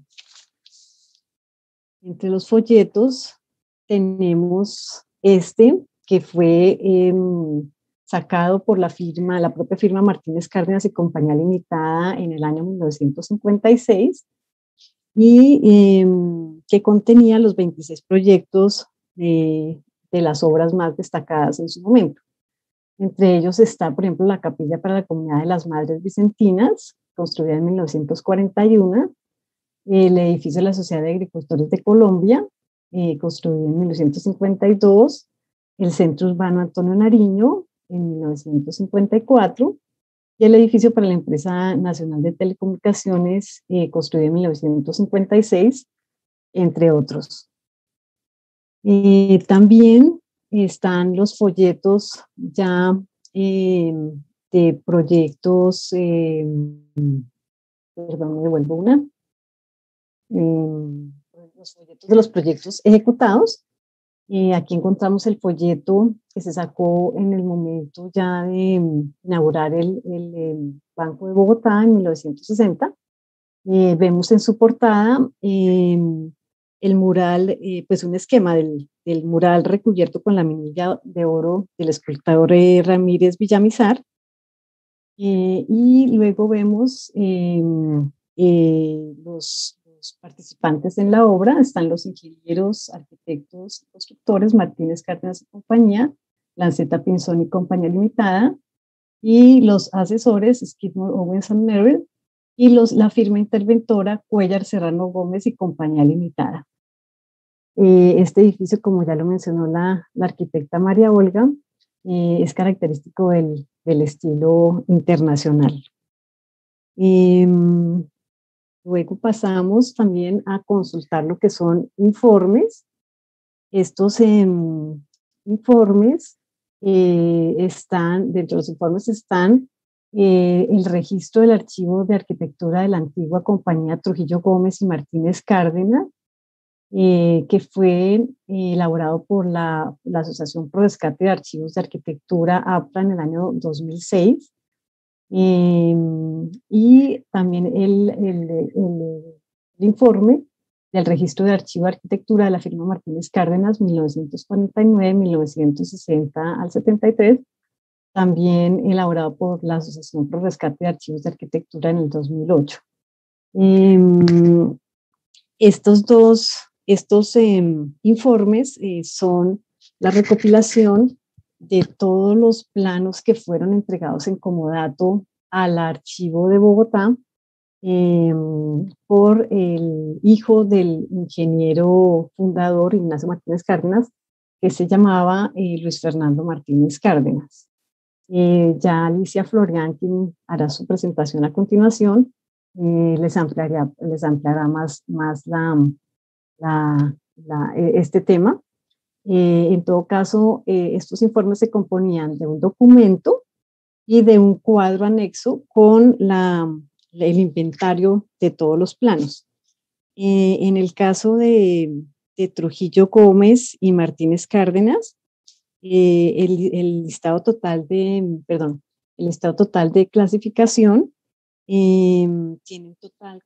los folletos tenemos este que fue sacado por la propia firma Martínez Cárdenas y Compañía Limitada en el año 1956 y que contenía los 26 proyectos de las obras más destacadas en su momento. Entre ellos está, por ejemplo, la capilla para la comunidad de las Madres Vicentinas, construida en 1941, el edificio de la Sociedad de Agricultores de Colombia, construido en 1952, el Centro Urbano Antonio Nariño en 1954, y el edificio para la Empresa Nacional de Telecomunicaciones, construido en 1956, entre otros. También están los folletos ya de proyectos, perdón, me devuelvo una, los folletos de los proyectos ejecutados. Aquí encontramos el folleto que se sacó en el momento ya de inaugurar el Banco de Bogotá en 1960. Vemos en su portada el mural, pues un esquema del mural recubierto con la minilla de oro del escultor Ramírez Villamizar. Y luego vemos los participantes en la obra. Están los ingenieros, arquitectos, constructores, Martínez Cárdenas y compañía, Lanceta Pinzón y Compañía Limitada, y los asesores, Skidmore, Owens & Merrill, y la firma interventora Cuellar Serrano Gómez y Compañía Limitada. Este edificio, como ya lo mencionó la arquitecta María Olga, es característico del estilo internacional. Luego pasamos también a consultar lo que son informes. Estos informes dentro de los informes están el registro del archivo de arquitectura de la antigua compañía Trujillo Gómez y Martínez Cárdenas, que fue elaborado por la Asociación Pro Rescate de Archivos de Arquitectura, APRA, en el año 2006. Y también el informe del registro de archivo de arquitectura de la firma Martínez Cárdenas, 1949-1960 al 73, también elaborado por la Asociación Pro Rescate de Archivos de Arquitectura en el 2008. Estos informes son la recopilación de todos los planos que fueron entregados en comodato al archivo de Bogotá por el hijo del ingeniero fundador Ignacio Martínez Cárdenas, que se llamaba Luis Fernando Martínez Cárdenas. Ya Alicia Florian, quien hará su presentación a continuación, les ampliará más este tema. En todo caso, estos informes se componían de un documento y de un cuadro anexo con el inventario de todos los planos. En el caso de Trujillo Gómez y Martínez Cárdenas, el listado total de clasificación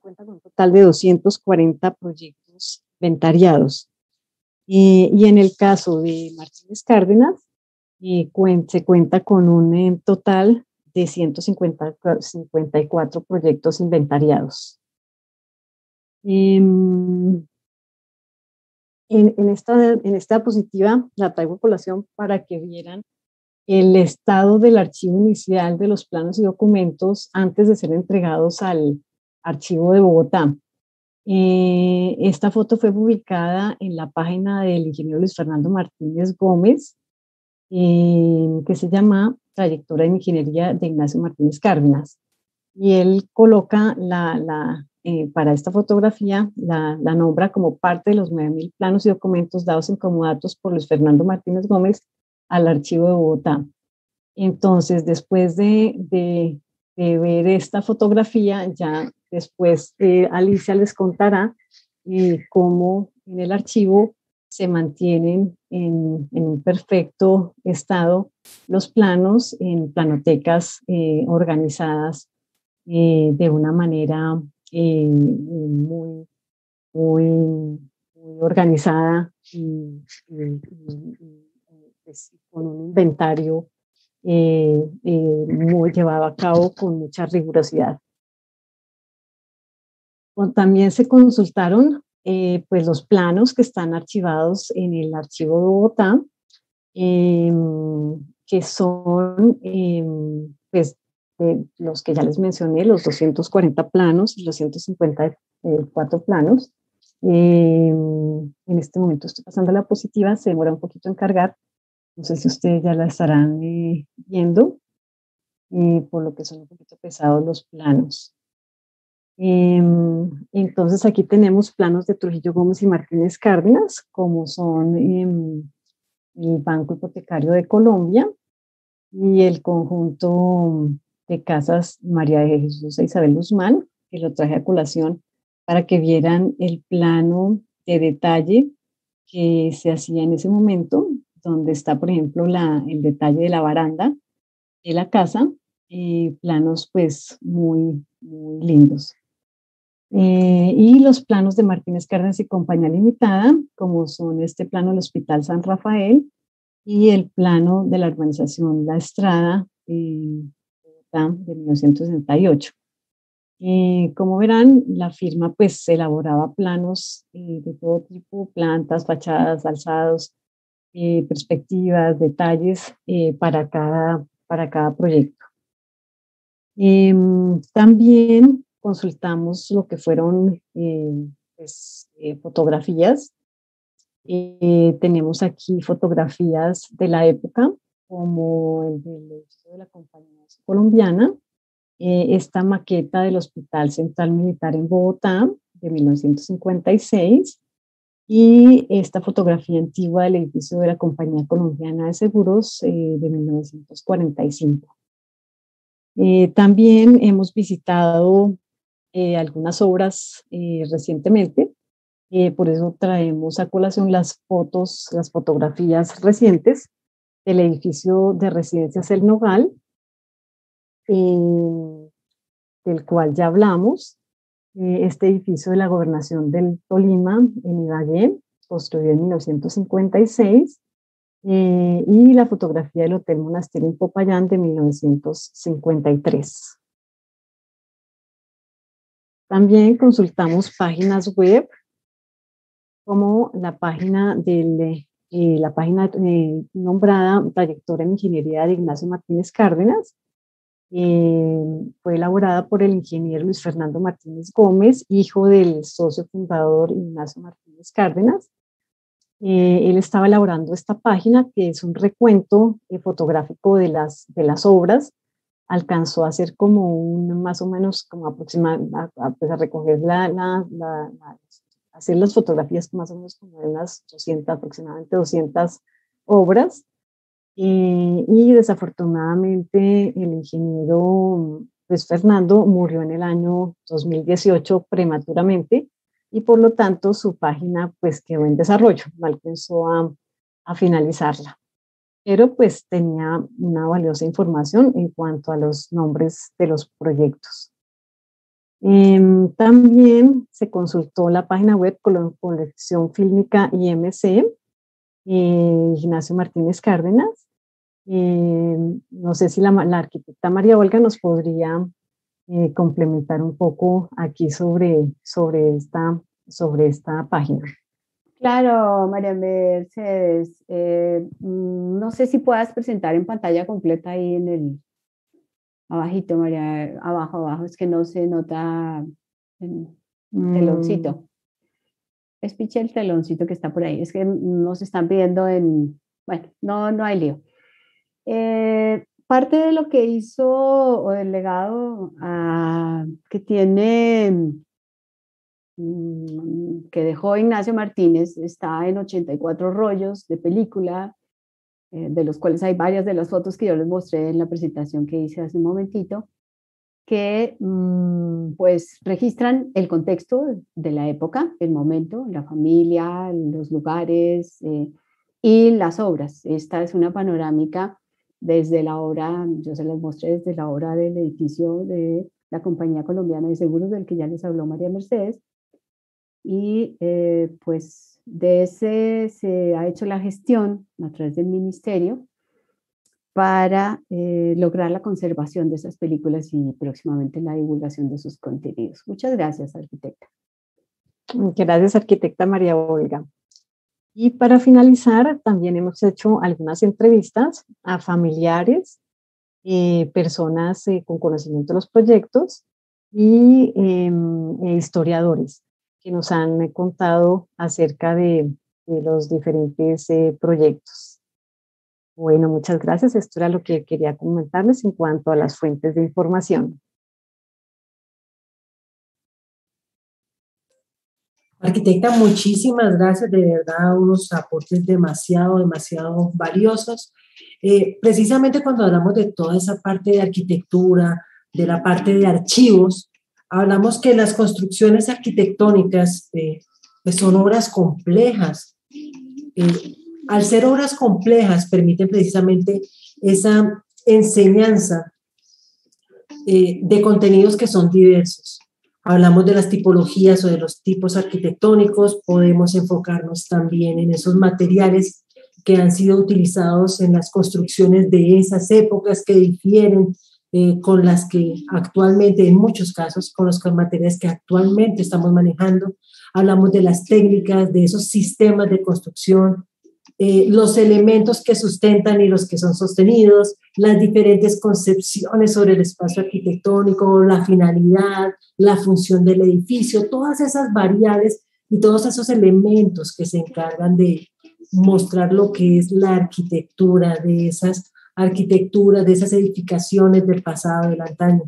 cuenta con un total de 240 proyectos inventariados. Y en el caso de Martínez Cárdenas, se cuenta con un total de 154 proyectos inventariados. En esta diapositiva la traigo a colación para que vieran el estado del archivo inicial de los planos y documentos antes de ser entregados al archivo de Bogotá. Esta foto fue publicada en la página del ingeniero Luis Fernando Martínez Gómez, que se llama Trayectoria en Ingeniería de Ignacio Martínez Cárdenas. Y él coloca para esta fotografía, la nombra como parte de los 9.000 planos y documentos dados en comodatos por Luis Fernando Martínez Gómez al archivo de Bogotá. Entonces, después de ver esta fotografía, ya después Alicia les contará cómo en el archivo se mantienen en un perfecto estado los planos en planotecas organizadas de una manera muy organizada y pues, con un inventario muy llevado a cabo con mucha rigurosidad. También se consultaron pues los planos que están archivados en el archivo de Bogotá, que son pues, los que ya les mencioné, los 240 planos y los 154 planos. En este momento estoy pasando a la diapositiva, se demora un poquito en cargar. No sé si ustedes ya la estarán viendo, por lo que son un poquito pesados los planos. Entonces aquí tenemos planos de Trujillo Gómez y Martínez Cárdenas, como son el Banco Hipotecario de Colombia y el conjunto de casas María de Jesús e Isabel Guzmán, que lo traje a colación para que vieran el plano de detalle que se hacía en ese momento, donde está, por ejemplo, el detalle de la baranda de la casa, planos pues muy lindos. Y los planos de Martínez Cárdenas y Compañía Limitada, como son este plano del Hospital San Rafael y el plano de la urbanización La Estrada de 1968. Como verán, la firma pues elaboraba planos de todo tipo, plantas, fachadas, alzados, perspectivas, detalles para cada proyecto. También consultamos lo que fueron fotografías. Tenemos aquí fotografías de la época, como el del edificio de la Compañía Colombiana, esta maqueta del Hospital Central Militar en Bogotá de 1956 y esta fotografía antigua del edificio de la Compañía Colombiana de Seguros de 1945. También hemos visitado algunas obras recientemente, por eso traemos a colación las fotos, las fotografías recientes del edificio de Residencias El Nogal, del cual ya hablamos. Este edificio de la Gobernación del Tolima, en Ibagué, construido en 1956, y la fotografía del Hotel Monasterio en Popayán de 1953. También consultamos páginas web como la página nombrada Trayectoria en Ingeniería de Ignacio Martínez Cárdenas. Fue elaborada por el ingeniero Luis Fernando Martínez Gómez, hijo del socio fundador Ignacio Martínez Cárdenas. Él estaba elaborando esta página, que es un recuento fotográfico de las obras. Alcanzó a hacer como más o menos, como pues a recoger hacer las fotografías más o menos como de unas 200, aproximadamente 200 obras. Y desafortunadamente el ingeniero Luis Fernando murió en el año 2018 prematuramente, y por lo tanto su página pues quedó en desarrollo, no alcanzó a finalizarla. Pero pues tenía una valiosa información en cuanto a los nombres de los proyectos. También se consultó la página web Colección Fílmica IMC, Ignacio Martínez Cárdenas. No sé si la arquitecta María Olga nos podría complementar un poco aquí sobre esta página. Claro, María Mercedes. No sé si puedas presentar en pantalla completa ahí en el abajito, María, abajo, es que no se nota el teloncito. Espiche el teloncito que está por ahí, es que nos están pidiendo bueno, no hay lío. Parte de lo que hizo, o del legado que tiene, que dejó Ignacio Martínez, está en 84 rollos de película, de los cuales hay varias de las fotos que yo les mostré en la presentación que hice hace un momentito, que pues registran el contexto de la época, el momento, la familia, los lugares y las obras. Esta es una panorámica desde la obra, yo se las mostré desde la obra del edificio de la Compañía Colombiana de Seguros, del que ya les habló María Mercedes, y pues de ese se ha hecho la gestión a través del ministerio para lograr la conservación de esas películas y próximamente la divulgación de sus contenidos. Muchas gracias, arquitecta. Gracias, arquitecta María Olga. Y para finalizar, también hemos hecho algunas entrevistas a familiares, personas con conocimiento de los proyectos y historiadores que nos han contado acerca de los diferentes proyectos. Bueno, muchas gracias. Esto era lo que quería comentarles en cuanto a las fuentes de información. Arquitecta, muchísimas gracias, de verdad, unos aportes demasiado valiosos. Precisamente cuando hablamos de toda esa parte de arquitectura, de la parte de archivos, hablamos que las construcciones arquitectónicas pues son obras complejas. Al ser obras complejas, permiten precisamente esa enseñanza de contenidos que son diversos. Hablamos de las tipologías o de los tipos arquitectónicos, podemos enfocarnos también en esos materiales que han sido utilizados en las construcciones de esas épocas que difieren con las que actualmente, en muchos casos, con los materiales que actualmente estamos manejando. Hablamos de las técnicas, de esos sistemas de construcción, los elementos que sustentan y los que son sostenidos, las diferentes concepciones sobre el espacio arquitectónico, la finalidad, la función del edificio, todas esas variables y todos esos elementos que se encargan de mostrar lo que es la arquitectura de esas arquitecturas, de esas edificaciones del pasado, del antaño.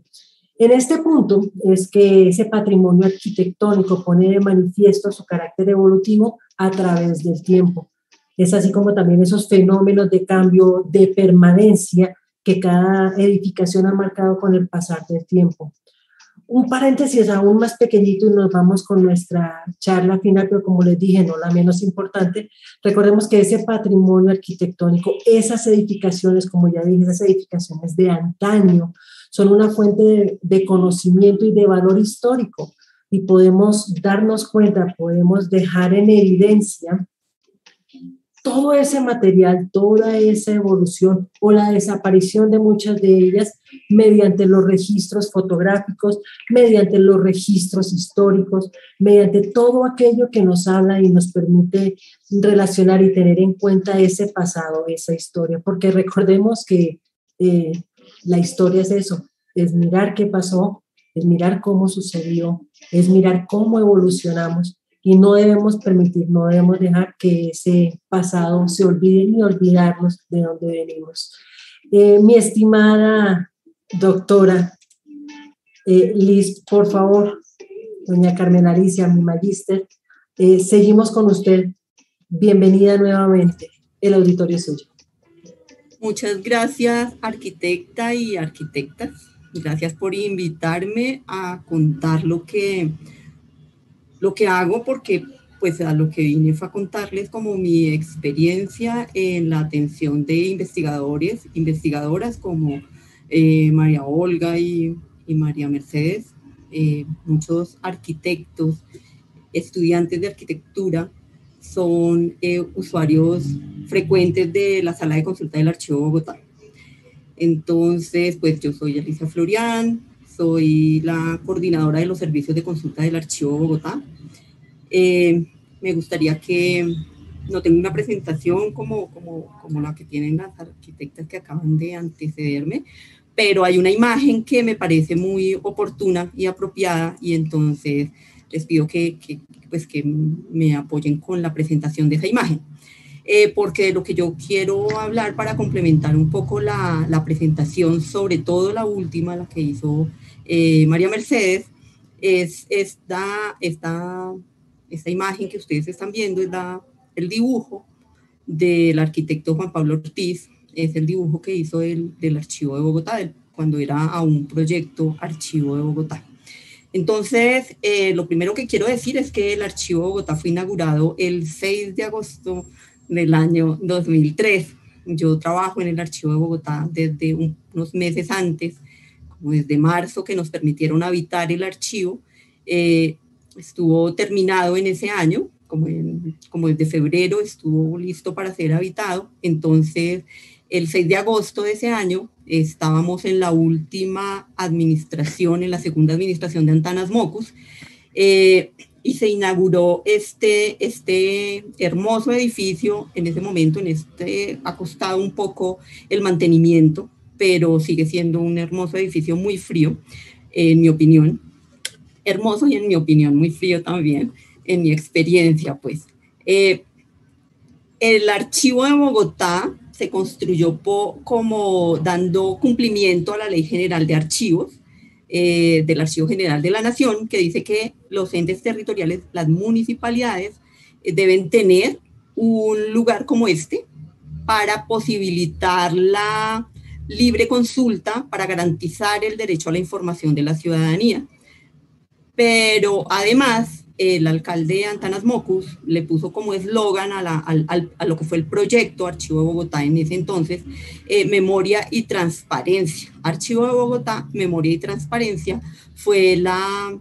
En este punto es que ese patrimonio arquitectónico pone de manifiesto su carácter evolutivo a través del tiempo. Es así como también esos fenómenos de cambio, de permanencia, que cada edificación ha marcado con el pasar del tiempo. Un paréntesis aún más pequeñito y nos vamos con nuestra charla final, pero como les dije, no la menos importante. Recordemos que ese patrimonio arquitectónico, esas edificaciones, como ya dije, esas edificaciones de antaño, son una fuente de conocimiento y de valor histórico. Y podemos darnos cuenta, podemos dejar en evidencia todo ese material, toda esa evolución o la desaparición de muchas de ellas mediante los registros fotográficos, mediante los registros históricos, mediante todo aquello que nos habla y nos permite relacionar y tener en cuenta ese pasado, esa historia, porque recordemos que la historia es eso, es mirar qué pasó, es mirar cómo sucedió, es mirar cómo evolucionamos. Y no debemos permitir, no debemos dejar que ese pasado se olvide ni olvidarnos de dónde venimos. Mi estimada doctora Liz, por favor, doña Carmen Alicia, mi magíster, seguimos con usted. Bienvenida nuevamente, el auditorio es suyo. Muchas gracias, arquitecta y arquitectas. Gracias por invitarme a contar lo que hago, porque pues a lo que vine fue a contarles como mi experiencia en la atención de investigadores, investigadoras como María Olga y María Mercedes, muchos arquitectos, estudiantes de arquitectura, son usuarios frecuentes de la sala de consulta del Archivo de Bogotá. Entonces, pues yo soy Alicia Florián, soy la coordinadora de los servicios de consulta del Archivo de Bogotá. Me gustaría que no tengo una presentación como la que tienen las arquitectas que acaban de antecederme, pero hay una imagen que me parece muy oportuna y apropiada, y entonces les pido que me apoyen con la presentación de esa imagen. Porque de lo que yo quiero hablar para complementar un poco la presentación, sobre todo la última, la que hizo María Mercedes, es esta imagen que ustedes están viendo, es el dibujo del arquitecto Juan Pablo Ortiz, es el dibujo que hizo del Archivo de Bogotá, cuando era aún proyecto Archivo de Bogotá. Entonces, lo primero que quiero decir es que el Archivo de Bogotá fue inaugurado el 6 de agosto del año 2003. Yo trabajo en el Archivo de Bogotá desde unos meses antes, como desde marzo, que nos permitieron habitar el archivo. Estuvo terminado en ese año, como desde febrero estuvo listo para ser habitado. Entonces, el 6 de agosto de ese año estábamos en la última administración, en la segunda administración de Antanas Mockus, y se inauguró este hermoso edificio. En ese momento, ha costado un poco el mantenimiento, pero sigue siendo un hermoso edificio muy frío, en mi opinión. Hermoso y en mi opinión muy frío también, en mi experiencia, pues. El Archivo de Bogotá se construyó como dando cumplimiento a la Ley General de Archivos, del Archivo General de la Nación, que dice que los entes territoriales, las municipalidades, deben tener un lugar como este para posibilitar la libre consulta, para garantizar el derecho a la información de la ciudadanía. Pero además, el alcalde Antanas Mockus le puso como eslogan a lo que fue el proyecto Archivo de Bogotá en ese entonces, memoria y transparencia. Archivo de Bogotá, memoria y transparencia, fue la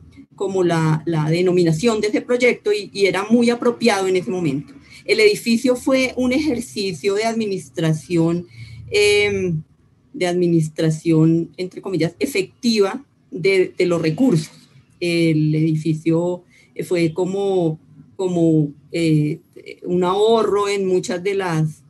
denominación de ese proyecto, y era muy apropiado en ese momento. El edificio fue un ejercicio de administración, entre comillas, efectiva de los recursos. El edificio fue como un ahorro en muchas de las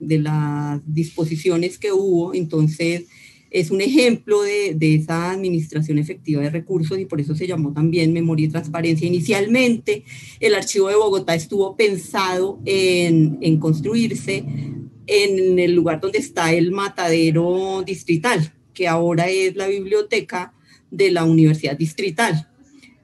disposiciones que hubo. Entonces es un ejemplo de esa administración efectiva de recursos, y por eso se llamó también memoria y transparencia. Inicialmente el Archivo de Bogotá estuvo pensado en construirse en el lugar donde está el matadero distrital, que ahora es la biblioteca de la Universidad Distrital.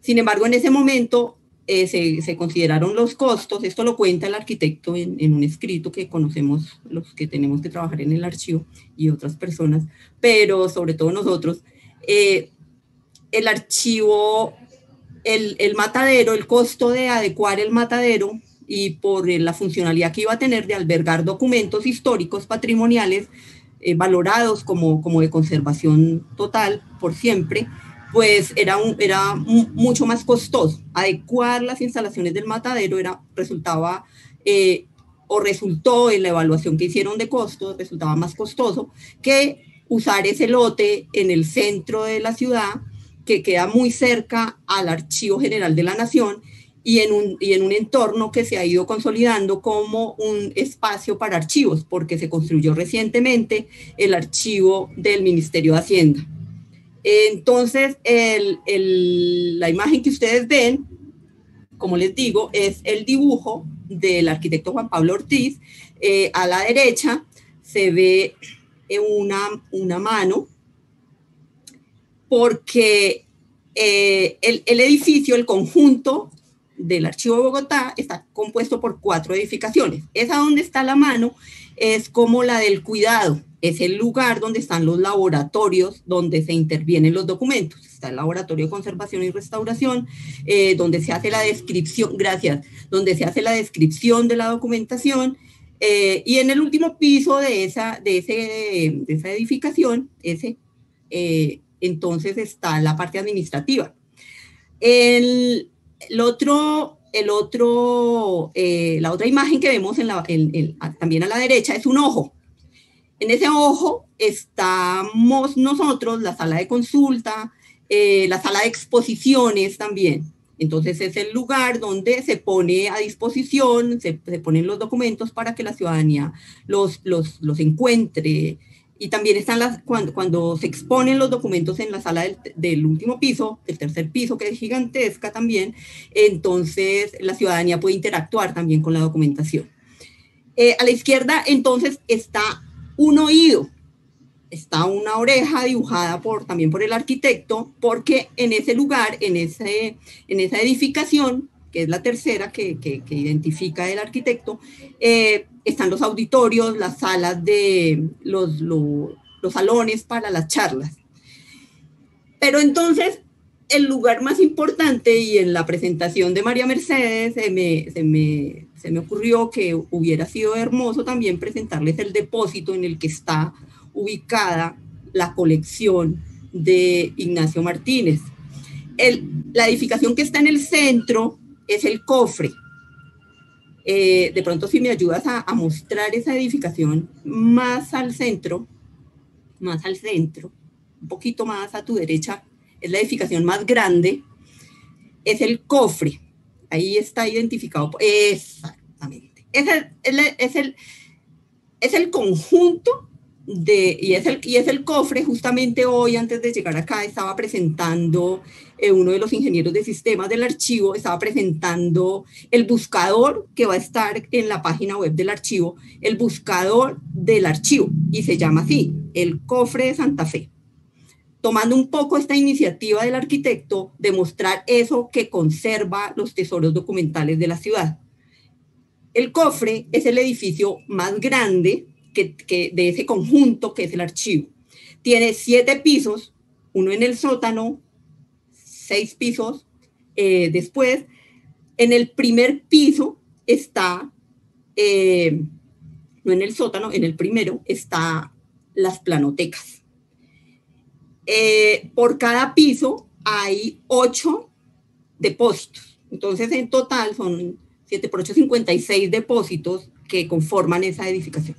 Sin embargo, en ese momento se consideraron los costos. Esto lo cuenta el arquitecto en un escrito que conocemos los que tenemos que trabajar en el archivo y otras personas, pero sobre todo nosotros. El archivo, el matadero, el costo de adecuar el matadero y por la funcionalidad que iba a tener de albergar documentos históricos patrimoniales valorados como de conservación total por siempre, pues era mucho más costoso. Adecuar las instalaciones del matadero resultó en la evaluación que hicieron de costos, resultaba más costoso que usar ese lote en el centro de la ciudad, que queda muy cerca al Archivo General de la Nación y en un entorno que se ha ido consolidando como un espacio para archivos, porque se construyó recientemente el archivo del Ministerio de Hacienda. Entonces, la imagen que ustedes ven, como les digo, es el dibujo del arquitecto Juan Pablo Ortiz. A la derecha se ve una mano, porque el edificio, el conjunto del Archivo de Bogotá está compuesto por 4 edificaciones. Esa donde está la mano es como la del cuidado, es el lugar donde están los laboratorios donde se intervienen los documentos. Está el Laboratorio de Conservación y Restauración, donde se hace la descripción, donde se hace la descripción de la documentación, y en el último piso de esa edificación, entonces está la parte administrativa. La otra imagen que vemos también a la derecha es un ojo. En ese ojo estamos nosotros, la sala de consulta, la sala de exposiciones también. Entonces es el lugar donde se pone a disposición, se ponen los documentos para que la ciudadanía los encuentre. Y también están cuando se exponen los documentos en la sala del último piso, el tercer piso, que es gigantesca también, entonces la ciudadanía puede interactuar también con la documentación. A la izquierda, entonces, está un oído, está una oreja dibujada también por el arquitecto, porque en ese lugar, en esa edificación, que es la tercera que identifica el arquitecto, están los auditorios, las salas de los salones para las charlas. Pero entonces, el lugar más importante, y en la presentación de María Mercedes se me ocurrió que hubiera sido hermoso también presentarles el depósito en el que está ubicada la colección de Ignacio Martínez. La edificación que está en el centro es el cofre. De pronto, si me ayudas a mostrar esa edificación más al centro, un poquito más a tu derecha, es la edificación más grande, es el cofre. Ahí está identificado. Exactamente. Es el conjunto y es el cofre. Justamente hoy, antes de llegar acá, estaba presentando uno de los ingenieros de sistemas del archivo, estaba presentando el buscador que va a estar en la página web del archivo, el buscador del archivo, y se llama así, el Cofre de Santa Fe. Tomando un poco esta iniciativa del arquitecto de mostrar eso que conserva los tesoros documentales de la ciudad. El cofre es el edificio más grande de ese conjunto que es el archivo. Tiene 7 pisos, uno en el sótano, 6 pisos. Después, en el primer piso está, no en el sótano, en el primero está las planotecas. Por cada piso hay 8 depósitos. Entonces, en total son 7 por 8, 56 depósitos que conforman esa edificación.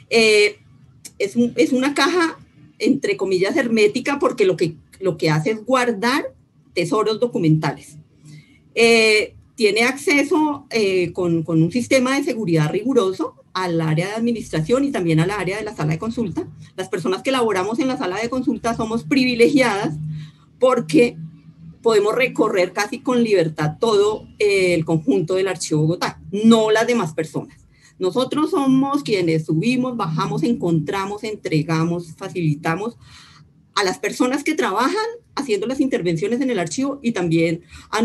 Es una caja, entre comillas, hermética, porque lo que hace es guardar tesoros documentales. Tiene acceso con un sistema de seguridad riguroso al área de administración y también al área de la sala de consulta. Las personas que laboramos en la sala de consulta somos privilegiadas porque podemos recorrer casi con libertad todo el conjunto del Archivo Bogotá, no las demás personas. Nosotros somos quienes subimos, bajamos, encontramos, entregamos, facilitamos a las personas que trabajan haciendo las intervenciones en el archivo y también a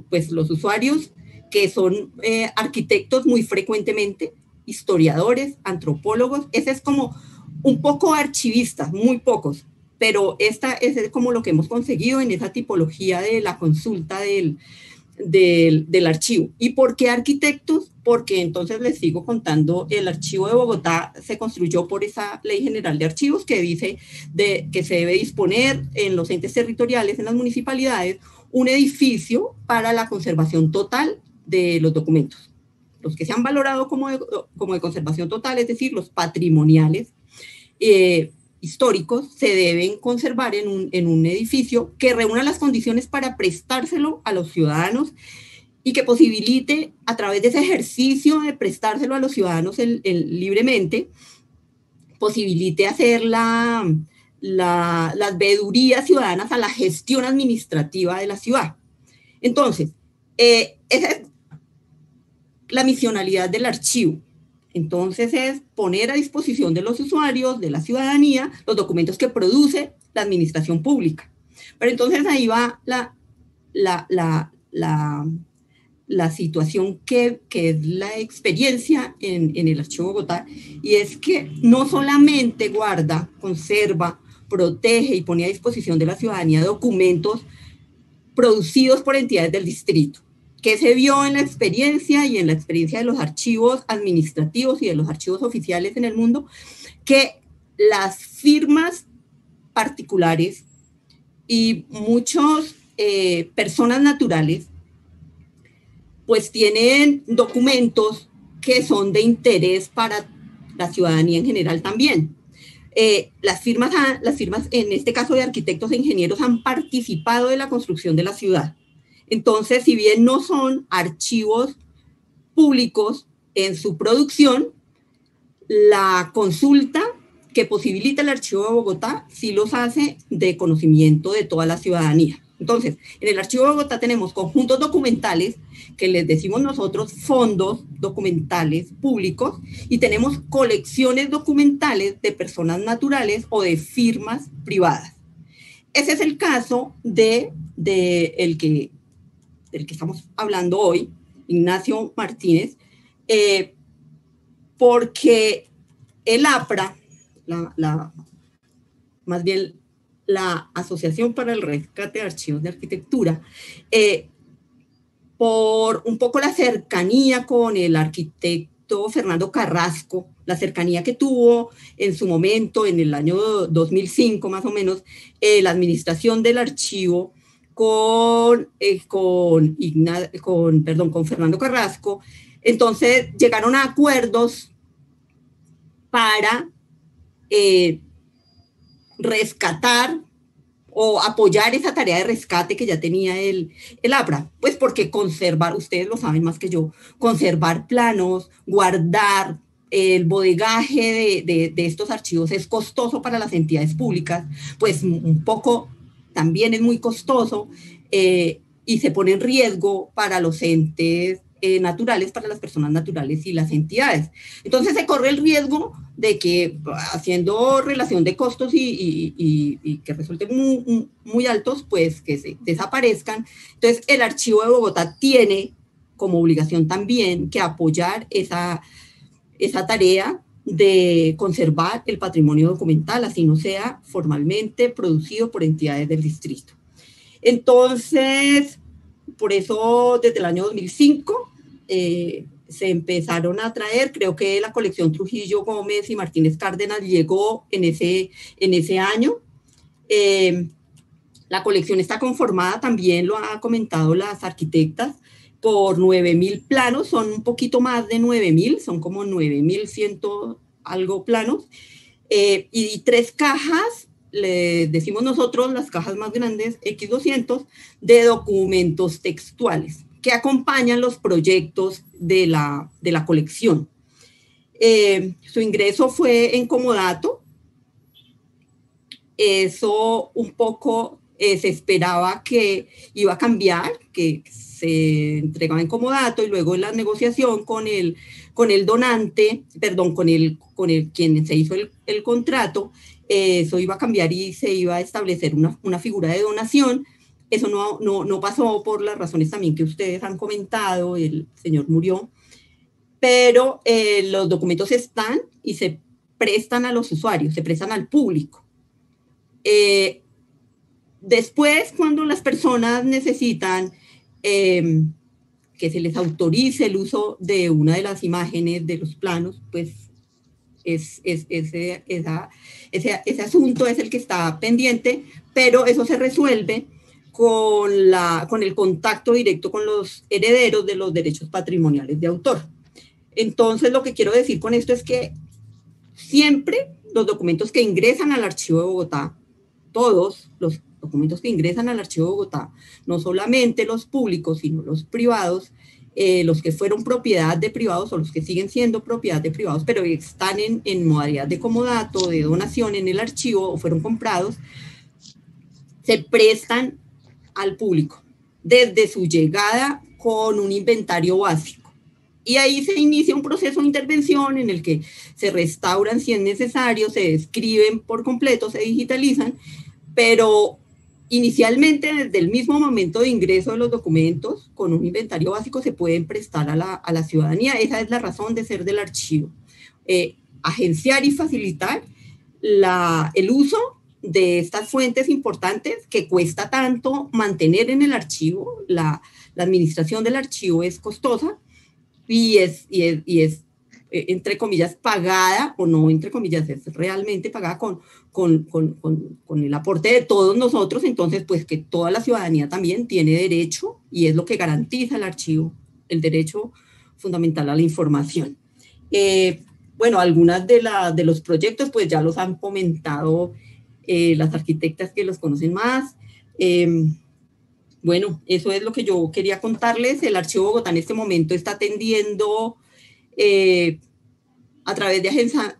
pues, los usuarios que son arquitectos muy frecuentemente, historiadores, antropólogos. Ese es como un poco archivistas, muy pocos, pero esta es como lo que hemos conseguido en esa tipología de la consulta del archivo. ¿Y por qué arquitectos? Porque entonces les sigo contando, el archivo de Bogotá se construyó por esa Ley General de Archivos que dice que se debe disponer en los entes territoriales, en las municipalidades, un edificio para la conservación total de los documentos. Los que se han valorado como de conservación total, es decir, los patrimoniales, históricos, se deben conservar en un edificio que reúna las condiciones para prestárselo a los ciudadanos y que posibilite, a través de ese ejercicio de prestárselo a los ciudadanos libremente, posibilite hacer las veedurías ciudadanas a la gestión administrativa de la ciudad. Entonces, esa es la misionalidad del archivo. Entonces es poner a disposición de los usuarios, de la ciudadanía, los documentos que produce la administración pública. Pero entonces ahí va la situación que es la experiencia en el Archivo de Bogotá, y es que no solamente guarda, conserva, protege y pone a disposición de la ciudadanía documentos producidos por entidades del distrito, que se vio en la experiencia y en la experiencia de los archivos administrativos y de los archivos oficiales en el mundo, que las firmas particulares y muchas personas naturales pues tienen documentos que son de interés para la ciudadanía en general también. Las firmas, en este caso de arquitectos e ingenieros, han participado de la construcción de la ciudad. Entonces, si bien no son archivos públicos en su producción, la consulta que posibilita el Archivo de Bogotá sí los hace de conocimiento de toda la ciudadanía. Entonces, en el Archivo de Bogotá tenemos conjuntos documentales que les decimos nosotros fondos documentales públicos, y tenemos colecciones documentales de personas naturales o de firmas privadas. Ese es el caso del que estamos hablando hoy, Ignacio Martínez, porque el APRA, más bien la Asociación para el Rescate de Archivos de Arquitectura, por un poco la cercanía con el arquitecto Fernando Carrasco, la cercanía que tuvo en su momento, en el año 2005 más o menos, la administración del archivo con Fernando Carrasco. Entonces llegaron a acuerdos para rescatar o apoyar esa tarea de rescate que ya tenía el APRA, pues porque conservar, ustedes lo saben más que yo, conservar planos, guardar el bodegaje de estos archivos es costoso para las entidades públicas, pues un poco también es muy costoso, y se pone en riesgo para los entes naturales, para las personas naturales y las entidades. Entonces se corre el riesgo de que, haciendo relación de costos y que resulten muy altos, pues que se desaparezcan. Entonces el Archivo de Bogotá tiene como obligación también que apoyar esa tarea de conservar el patrimonio documental, así no sea formalmente producido por entidades del distrito. Entonces, por eso desde el año 2005 se empezaron a traer, creo que la colección Trujillo Gómez y Martínez Cárdenas llegó en ese año. La colección está conformada, también lo han comentado las arquitectas, por 9.000 planos, son un poquito más de 9.000, son como 9.100 algo planos, y 3 cajas, le decimos nosotros las cajas más grandes, X200, de documentos textuales que acompañan los proyectos de la colección. Su ingreso fue en comodato. Eso un poco se esperaba que iba a cambiar, que se entregaba en comodato y luego en la negociación con el donante, perdón, con el quien se hizo el contrato, eso iba a cambiar y se iba a establecer una figura de donación. Eso no pasó por las razones también que ustedes han comentado, el señor murió, pero los documentos están y se prestan a los usuarios, se prestan al público. Después, cuando las personas necesitan que se les autorice el uso de una de las imágenes de los planos, pues ese asunto es el que está pendiente, pero eso se resuelve con el contacto directo con los herederos de los derechos patrimoniales de autor. Entonces, lo que quiero decir con esto es que siempre los documentos que ingresan al Archivo de Bogotá, todos los documentos que ingresan al Archivo de Bogotá, no solamente los públicos, sino los privados, los que fueron propiedad de privados o los que siguen siendo propiedad de privados, pero están en modalidad de comodato, de donación en el archivo o fueron comprados, se prestan al público desde su llegada con un inventario básico. Y ahí se inicia un proceso de intervención en el que se restauran si es necesario, se describen por completo, se digitalizan, pero inicialmente desde el mismo momento de ingreso de los documentos con un inventario básico se pueden prestar a la ciudadanía. Esa es la razón de ser del archivo. Agenciar y facilitar el uso de estas fuentes importantes que cuesta tanto mantener en el archivo. La administración del archivo es costosa y es entre comillas pagada, o no entre comillas, es realmente pagada con el aporte de todos nosotros. Entonces, pues que toda la ciudadanía también tiene derecho, y es lo que garantiza el archivo, el derecho fundamental a la información. Bueno, algunas de los proyectos pues ya los han comentado las arquitectas que los conocen más. Bueno, eso es lo que yo quería contarles. El Archivo Bogotá en este momento está atendiendo a través de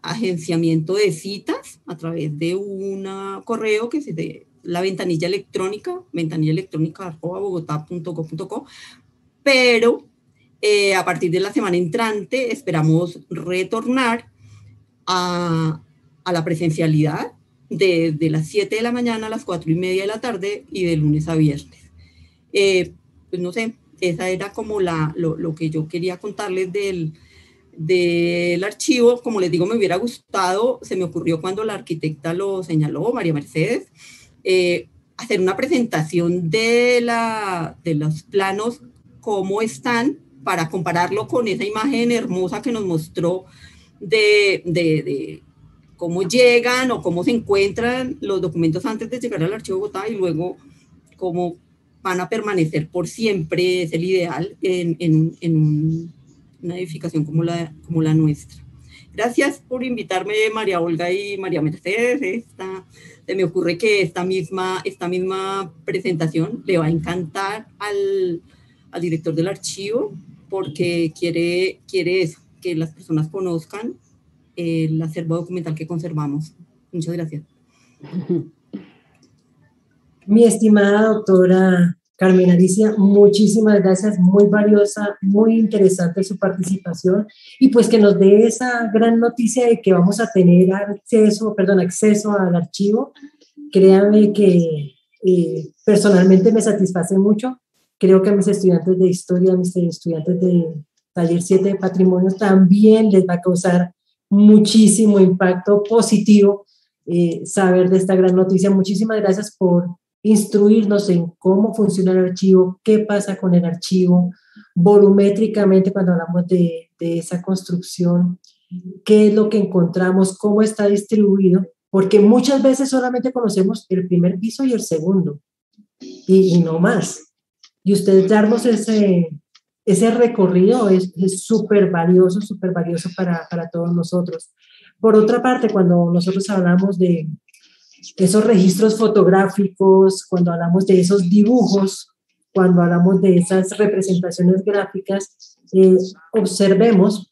agenciamiento de citas, a través de un correo que es de la ventanilla electrónica @bogotá.gov.co, pero a partir de la semana entrante esperamos retornar a la presencialidad de las 7 de la mañana a las 4:30 de la tarde y de lunes a viernes. Pues no sé, esa era como lo que yo quería contarles del archivo. Como les digo, me hubiera gustado, se me ocurrió cuando la arquitecta lo señaló, María Mercedes, hacer una presentación de los planos, cómo están, para compararlo con esa imagen hermosa que nos mostró de cómo llegan o cómo se encuentran los documentos antes de llegar al Archivo Bogotá y luego cómo van a permanecer por siempre. Es el ideal en una edificación como la nuestra. Gracias por invitarme, María Olga y María Mercedes. Se me ocurre que esta misma presentación le va a encantar al director del archivo, porque quiere eso, que las personas conozcan el acervo documental que conservamos. Muchas gracias. Mi estimada doctora Carmen Alicia, muchísimas gracias, muy valiosa, muy interesante su participación, y pues que nos dé esa gran noticia de que vamos a tener acceso al archivo. Créanme que personalmente me satisface mucho. Creo que a mis estudiantes de historia, a mis estudiantes de Taller 7 de Patrimonio también les va a causar muchísimo impacto positivo saber de esta gran noticia. Muchísimas gracias por instruirnos en cómo funciona el archivo, qué pasa con el archivo, volumétricamente cuando hablamos de esa construcción, qué es lo que encontramos, cómo está distribuido, porque muchas veces solamente conocemos el primer piso y el segundo, y no más. Y ustedes darnos ese recorrido es súper valioso para todos nosotros. Por otra parte, cuando nosotros hablamos de esos registros fotográficos, cuando hablamos de esos dibujos, cuando hablamos de esas representaciones gráficas, observemos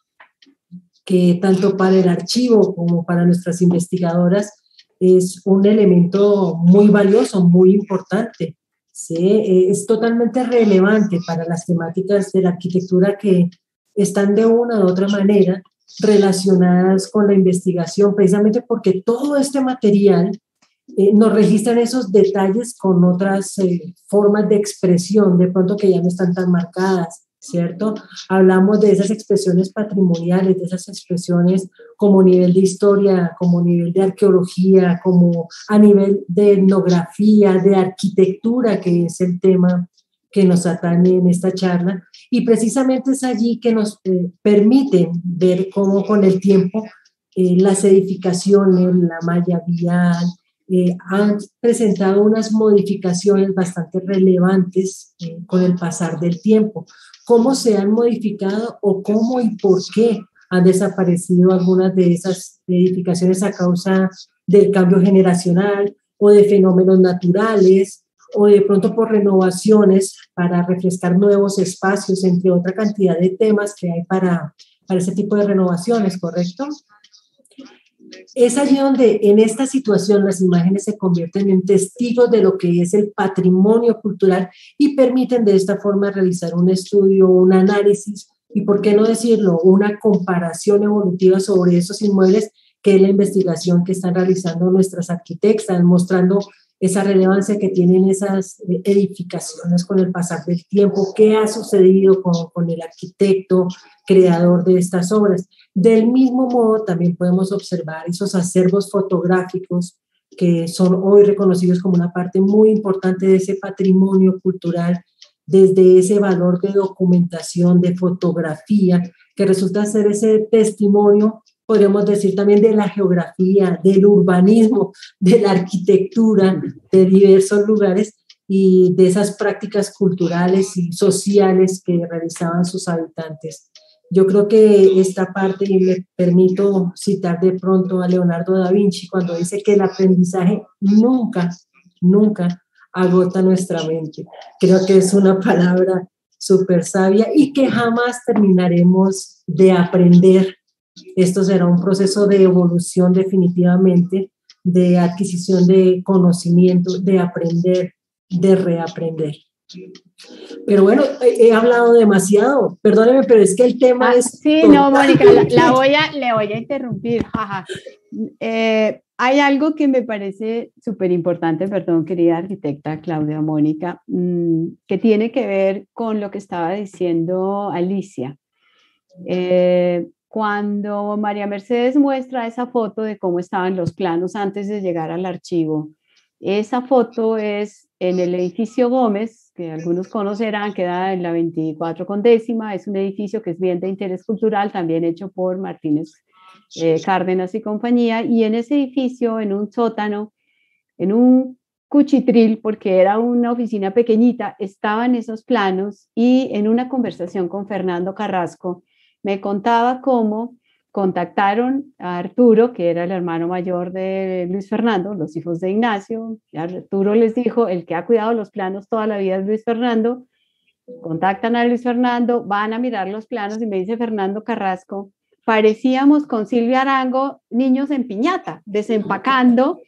que tanto para el archivo como para nuestras investigadoras es un elemento muy valioso, muy importante. ¿Sí? Es totalmente relevante para las temáticas de la arquitectura que están de una u otra manera relacionadas con la investigación, precisamente porque todo este material nos registran esos detalles con otras formas de expresión, de pronto que ya no están tan marcadas, ¿cierto? Hablamos de esas expresiones patrimoniales, de esas expresiones como nivel de historia, como nivel de arqueología, como a nivel de etnografía, de arquitectura, que es el tema que nos atañe en esta charla, y precisamente es allí que nos permiten ver cómo con el tiempo las edificaciones, la malla vial, han presentado unas modificaciones bastante relevantes con el pasar del tiempo. ¿Cómo se han modificado o cómo y por qué han desaparecido algunas de esas edificaciones a causa del cambio generacional o de fenómenos naturales o de pronto por renovaciones para refrescar nuevos espacios, entre otra cantidad de temas que hay para ese tipo de renovaciones, ¿correcto? Es allí donde en esta situación las imágenes se convierten en testigos de lo que es el patrimonio cultural y permiten de esta forma realizar un estudio, un análisis y, por qué no decirlo, una comparación evolutiva sobre esos inmuebles, que es la investigación que están realizando nuestras arquitectas, mostrando esa relevancia que tienen esas edificaciones con el pasar del tiempo, qué ha sucedido con el arquitecto creador de estas obras. Del mismo modo, también podemos observar esos acervos fotográficos que son hoy reconocidos como una parte muy importante de ese patrimonio cultural, desde ese valor de documentación, de fotografía, que resulta ser ese testimonio, podríamos decir también de la geografía, del urbanismo, de la arquitectura de diversos lugares y de esas prácticas culturales y sociales que realizaban sus habitantes. Yo creo que esta parte, y me permito citar de pronto a Leonardo da Vinci cuando dice que el aprendizaje nunca, nunca agota nuestra mente. Creo que es una palabra súper sabia y que jamás terminaremos de aprender. Esto será un proceso de evolución definitivamente, de adquisición de conocimiento, de aprender, de reaprender. Pero bueno, he hablado demasiado, perdóneme, pero es que el tema es... Sí, no, Mónica, le voy a interrumpir. Hay algo que me parece súper importante, perdón, querida arquitecta Claudia Mónica, que tiene que ver con lo que estaba diciendo Alicia. Cuando María Mercedes muestra esa foto de cómo estaban los planos antes de llegar al archivo, esa foto es en el edificio Gómez, que algunos conocerán, queda en la 24 con décima, es un edificio que es bien de interés cultural, también hecho por Martínez Cárdenas y compañía, y en ese edificio, en un sótano, en un cuchitril, porque era una oficina pequeñita, estaban esos planos, y en una conversación con Fernando Carrasco, me contaba cómo contactaron a Arturo, que era el hermano mayor de Luis Fernando, los hijos de Ignacio. Arturo les dijo, el que ha cuidado los planos toda la vida es Luis Fernando. Contactan a Luis Fernando, van a mirar los planos y me dice Fernando Carrasco, parecíamos con Silvia Arango niños en piñata, desempacando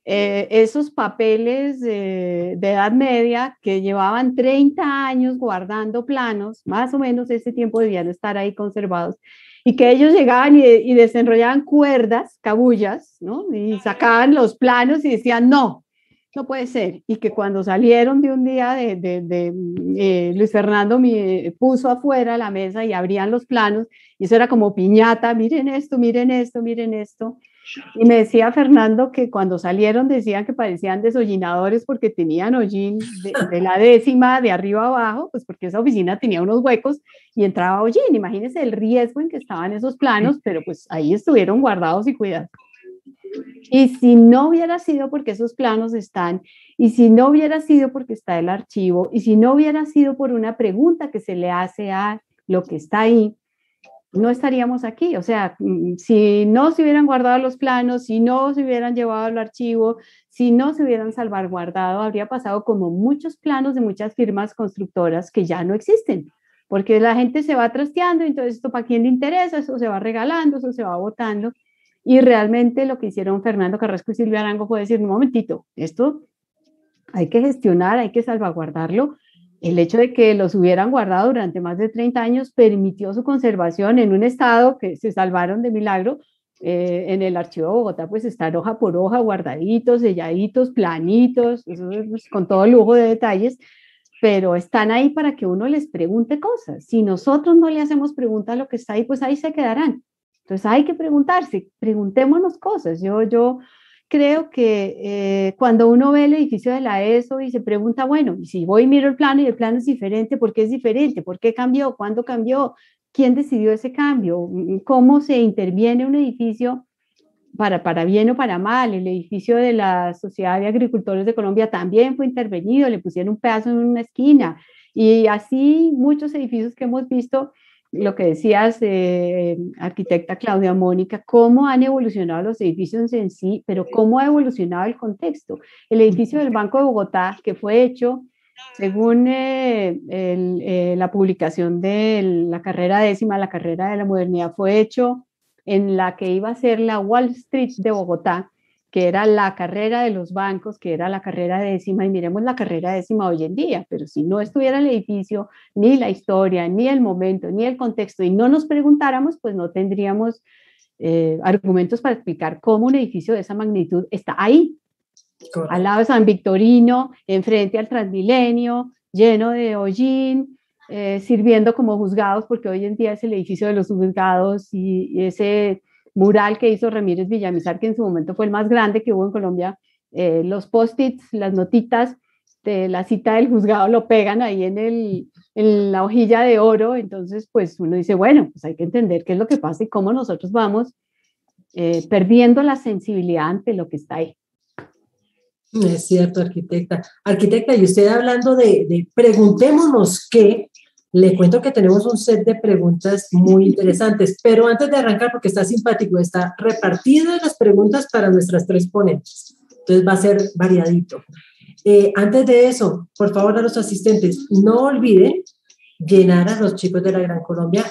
esos papeles de edad media que llevaban 30 años guardando planos, más o menos ese tiempo debían estar ahí conservados, y que ellos llegaban y desenrollaban cuerdas, cabullas, ¿no? Y sacaban los planos y decían, no puede ser, y que cuando salieron de un día Luis Fernando puso afuera la mesa y abrían los planos, y eso era como piñata, miren esto, miren esto, miren esto. Y me decía Fernando que cuando salieron decían que parecían desollinadores porque tenían hollín de la décima de arriba abajo, pues porque esa oficina tenía unos huecos y entraba hollín. Imagínense el riesgo en que estaban esos planos, pero pues ahí estuvieron guardados y cuidados. Y si no hubiera sido porque esos planos están, y si no hubiera sido porque está el archivo, y si no hubiera sido por una pregunta que se le hace a lo que está ahí, no estaríamos aquí. O sea, si no se hubieran guardado los planos, si no se hubieran llevado al archivo, si no se hubieran salvaguardado, habría pasado como muchos planos de muchas firmas constructoras que ya no existen, porque la gente se va trasteando, entonces esto para quién le interesa, eso se va regalando, eso se va botando, y realmente lo que hicieron Fernando Carrasco y Silvia Arango fue decir, un momentito, esto hay que gestionar, hay que salvaguardarlo, el hecho de que los hubieran guardado durante más de 30 años permitió su conservación en un estado que se salvaron de milagro. En el archivo de Bogotá pues están hoja por hoja, guardaditos, selladitos, planitos, pues, con todo lujo de detalles, pero están ahí para que uno les pregunte cosas. Si nosotros no le hacemos preguntas a lo que está ahí, pues ahí se quedarán. Entonces hay que preguntarse, preguntémonos cosas. Yo creo que cuando uno ve el edificio de la ESO y se pregunta, bueno, y si voy y miro el plano y el plano es diferente, ¿por qué es diferente? ¿Por qué cambió? ¿Cuándo cambió? ¿Quién decidió ese cambio? ¿Cómo se interviene un edificio para bien o para mal? El edificio de la Sociedad de Agricultores de Colombia también fue intervenido, le pusieron un pedazo en una esquina. Y así muchos edificios que hemos visto, lo que decías, arquitecta Claudia Mónica, cómo han evolucionado los edificios en sí, pero cómo ha evolucionado el contexto. El edificio del Banco de Bogotá, que fue hecho según la publicación de la carrera décima, la carrera de la modernidad, fue hecho en la que iba a ser la Wall Street de Bogotá, que era la carrera de los bancos, que era la carrera décima, y miremos la carrera décima hoy en día, pero si no estuviera el edificio, ni la historia, ni el momento, ni el contexto, y no nos preguntáramos, pues no tendríamos argumentos para explicar cómo un edificio de esa magnitud está ahí, correcto, al lado de San Victorino, enfrente al Transmilenio, lleno de hollín, sirviendo como juzgados, porque hoy en día es el edificio de los juzgados, y ese mural que hizo Ramírez Villamizar, que en su momento fue el más grande que hubo en Colombia, los post-its, las notitas de la cita del juzgado lo pegan ahí en la hojilla de oro. Entonces pues uno dice, bueno, pues hay que entender qué es lo que pasa y cómo nosotros vamos perdiendo la sensibilidad ante lo que está ahí. Es cierto, arquitecta. Arquitecta, y usted hablando de preguntémonos qué, le cuento que tenemos un set de preguntas muy interesantes, pero antes de arrancar, porque está simpático, está repartidas las preguntas para nuestras tres ponentes, entonces va a ser variadito. Antes de eso, por favor a los asistentes, no olviden llenar a los chicos de la Gran Colombia,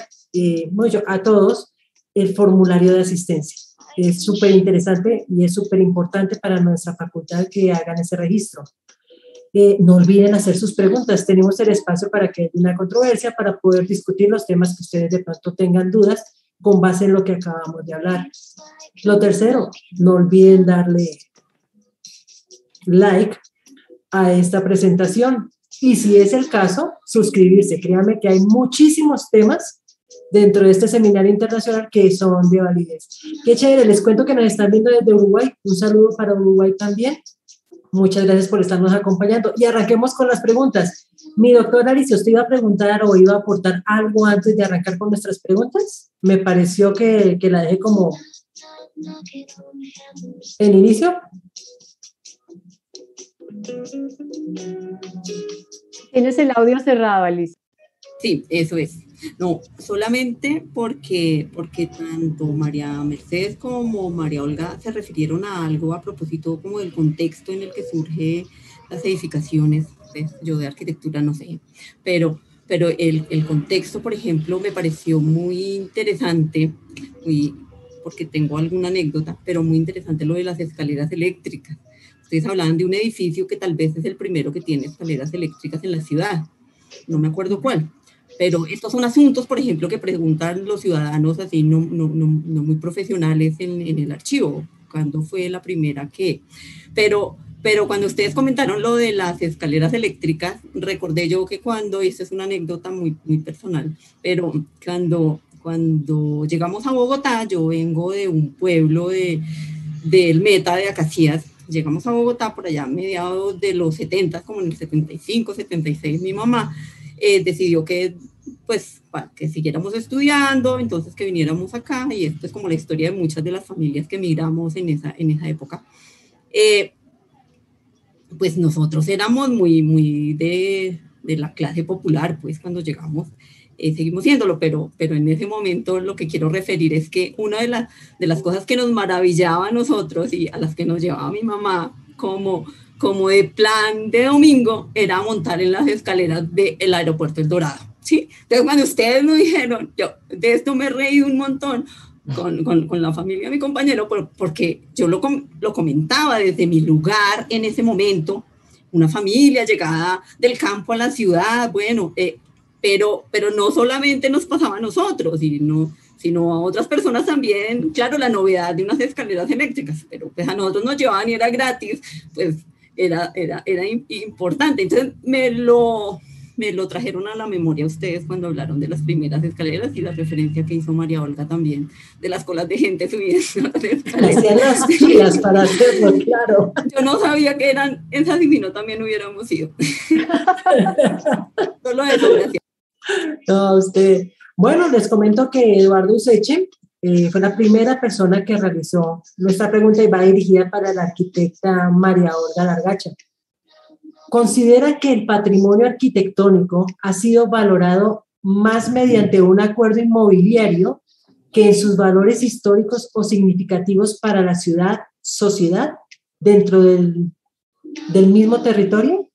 a todos, el formulario de asistencia. Es súper interesante y es súper importante para nuestra facultad que hagan ese registro. No olviden hacer sus preguntas. Tenemos el espacio para que haya una controversia, para poder discutir los temas que ustedes de pronto tengan dudas con base en lo que acabamos de hablar. Lo tercero, no olviden darle like a esta presentación y si es el caso, suscribirse. Créanme que hay muchísimos temas dentro de este seminario internacional que son de validez. Qué chévere, les cuento que nos están viendo desde Uruguay. Un saludo para Uruguay también. Muchas gracias por estarnos acompañando. Y arranquemos con las preguntas. Mi doctora Alicia, ¿usted iba a preguntar o iba a aportar algo antes de arrancar con nuestras preguntas? Me pareció que la dejé como en inicio. Tienes el audio cerrado, Alicia. Sí, eso es. No, solamente porque tanto María Mercedes como María Olga se refirieron a algo a propósito como del contexto en el que surgen las edificaciones. Pues, yo de arquitectura no sé, pero el contexto, por ejemplo, me pareció muy interesante, porque tengo alguna anécdota, pero muy interesante lo de las escaleras eléctricas. Ustedes hablaban de un edificio que tal vez es el primero que tiene escaleras eléctricas en la ciudad, no me acuerdo cuál. Pero estos son asuntos, por ejemplo, que preguntan los ciudadanos así no muy profesionales en el archivo. ¿Cuándo fue la primera que? Pero cuando ustedes comentaron lo de las escaleras eléctricas, recordé yo que esta es una anécdota muy, muy personal, pero cuando llegamos a Bogotá, yo vengo de un pueblo del Meta, de Acacías. Llegamos a Bogotá por allá a mediados de los 70, como en el 75, 76, mi mamá decidió que siguiéramos estudiando, entonces que viniéramos acá, y esto es como la historia de muchas de las familias que emigramos en esa época. Pues nosotros éramos muy de la clase popular, pues cuando llegamos, seguimos siéndolo, pero en ese momento lo que quiero referir es que una de las cosas que nos maravillaba a nosotros y a las que nos llevaba mi mamá como de plan de domingo, era montar en las escaleras del aeropuerto El Dorado, ¿sí? Entonces, cuando ustedes me dijeron, yo de esto me reí un montón con la familia de mi compañero, porque yo lo comentaba desde mi lugar en ese momento, una familia llegada del campo a la ciudad, bueno, pero no solamente nos pasaba a nosotros, sino a otras personas también. Claro, la novedad de unas escaleras eléctricas, pero pues a nosotros nos llevaban y era gratis, pues era importante. Entonces me lo trajeron a la memoria ustedes cuando hablaron de las primeras escaleras, y la referencia que hizo María Olga también de las colas de gente subiendo las escaleras. Hacían las filas para hacerlo, claro. Yo no sabía que eran esas, y si no también hubiéramos ido. Solo eso, gracias. No, usted. Bueno, les comento que Eduardo Useche fue la primera persona que realizó nuestra pregunta, y va dirigida para la arquitecta María Olga Largacha. ¿Considera que el patrimonio arquitectónico ha sido valorado más mediante un acuerdo inmobiliario que en sus valores históricos o significativos para la ciudad, sociedad, dentro del mismo territorio?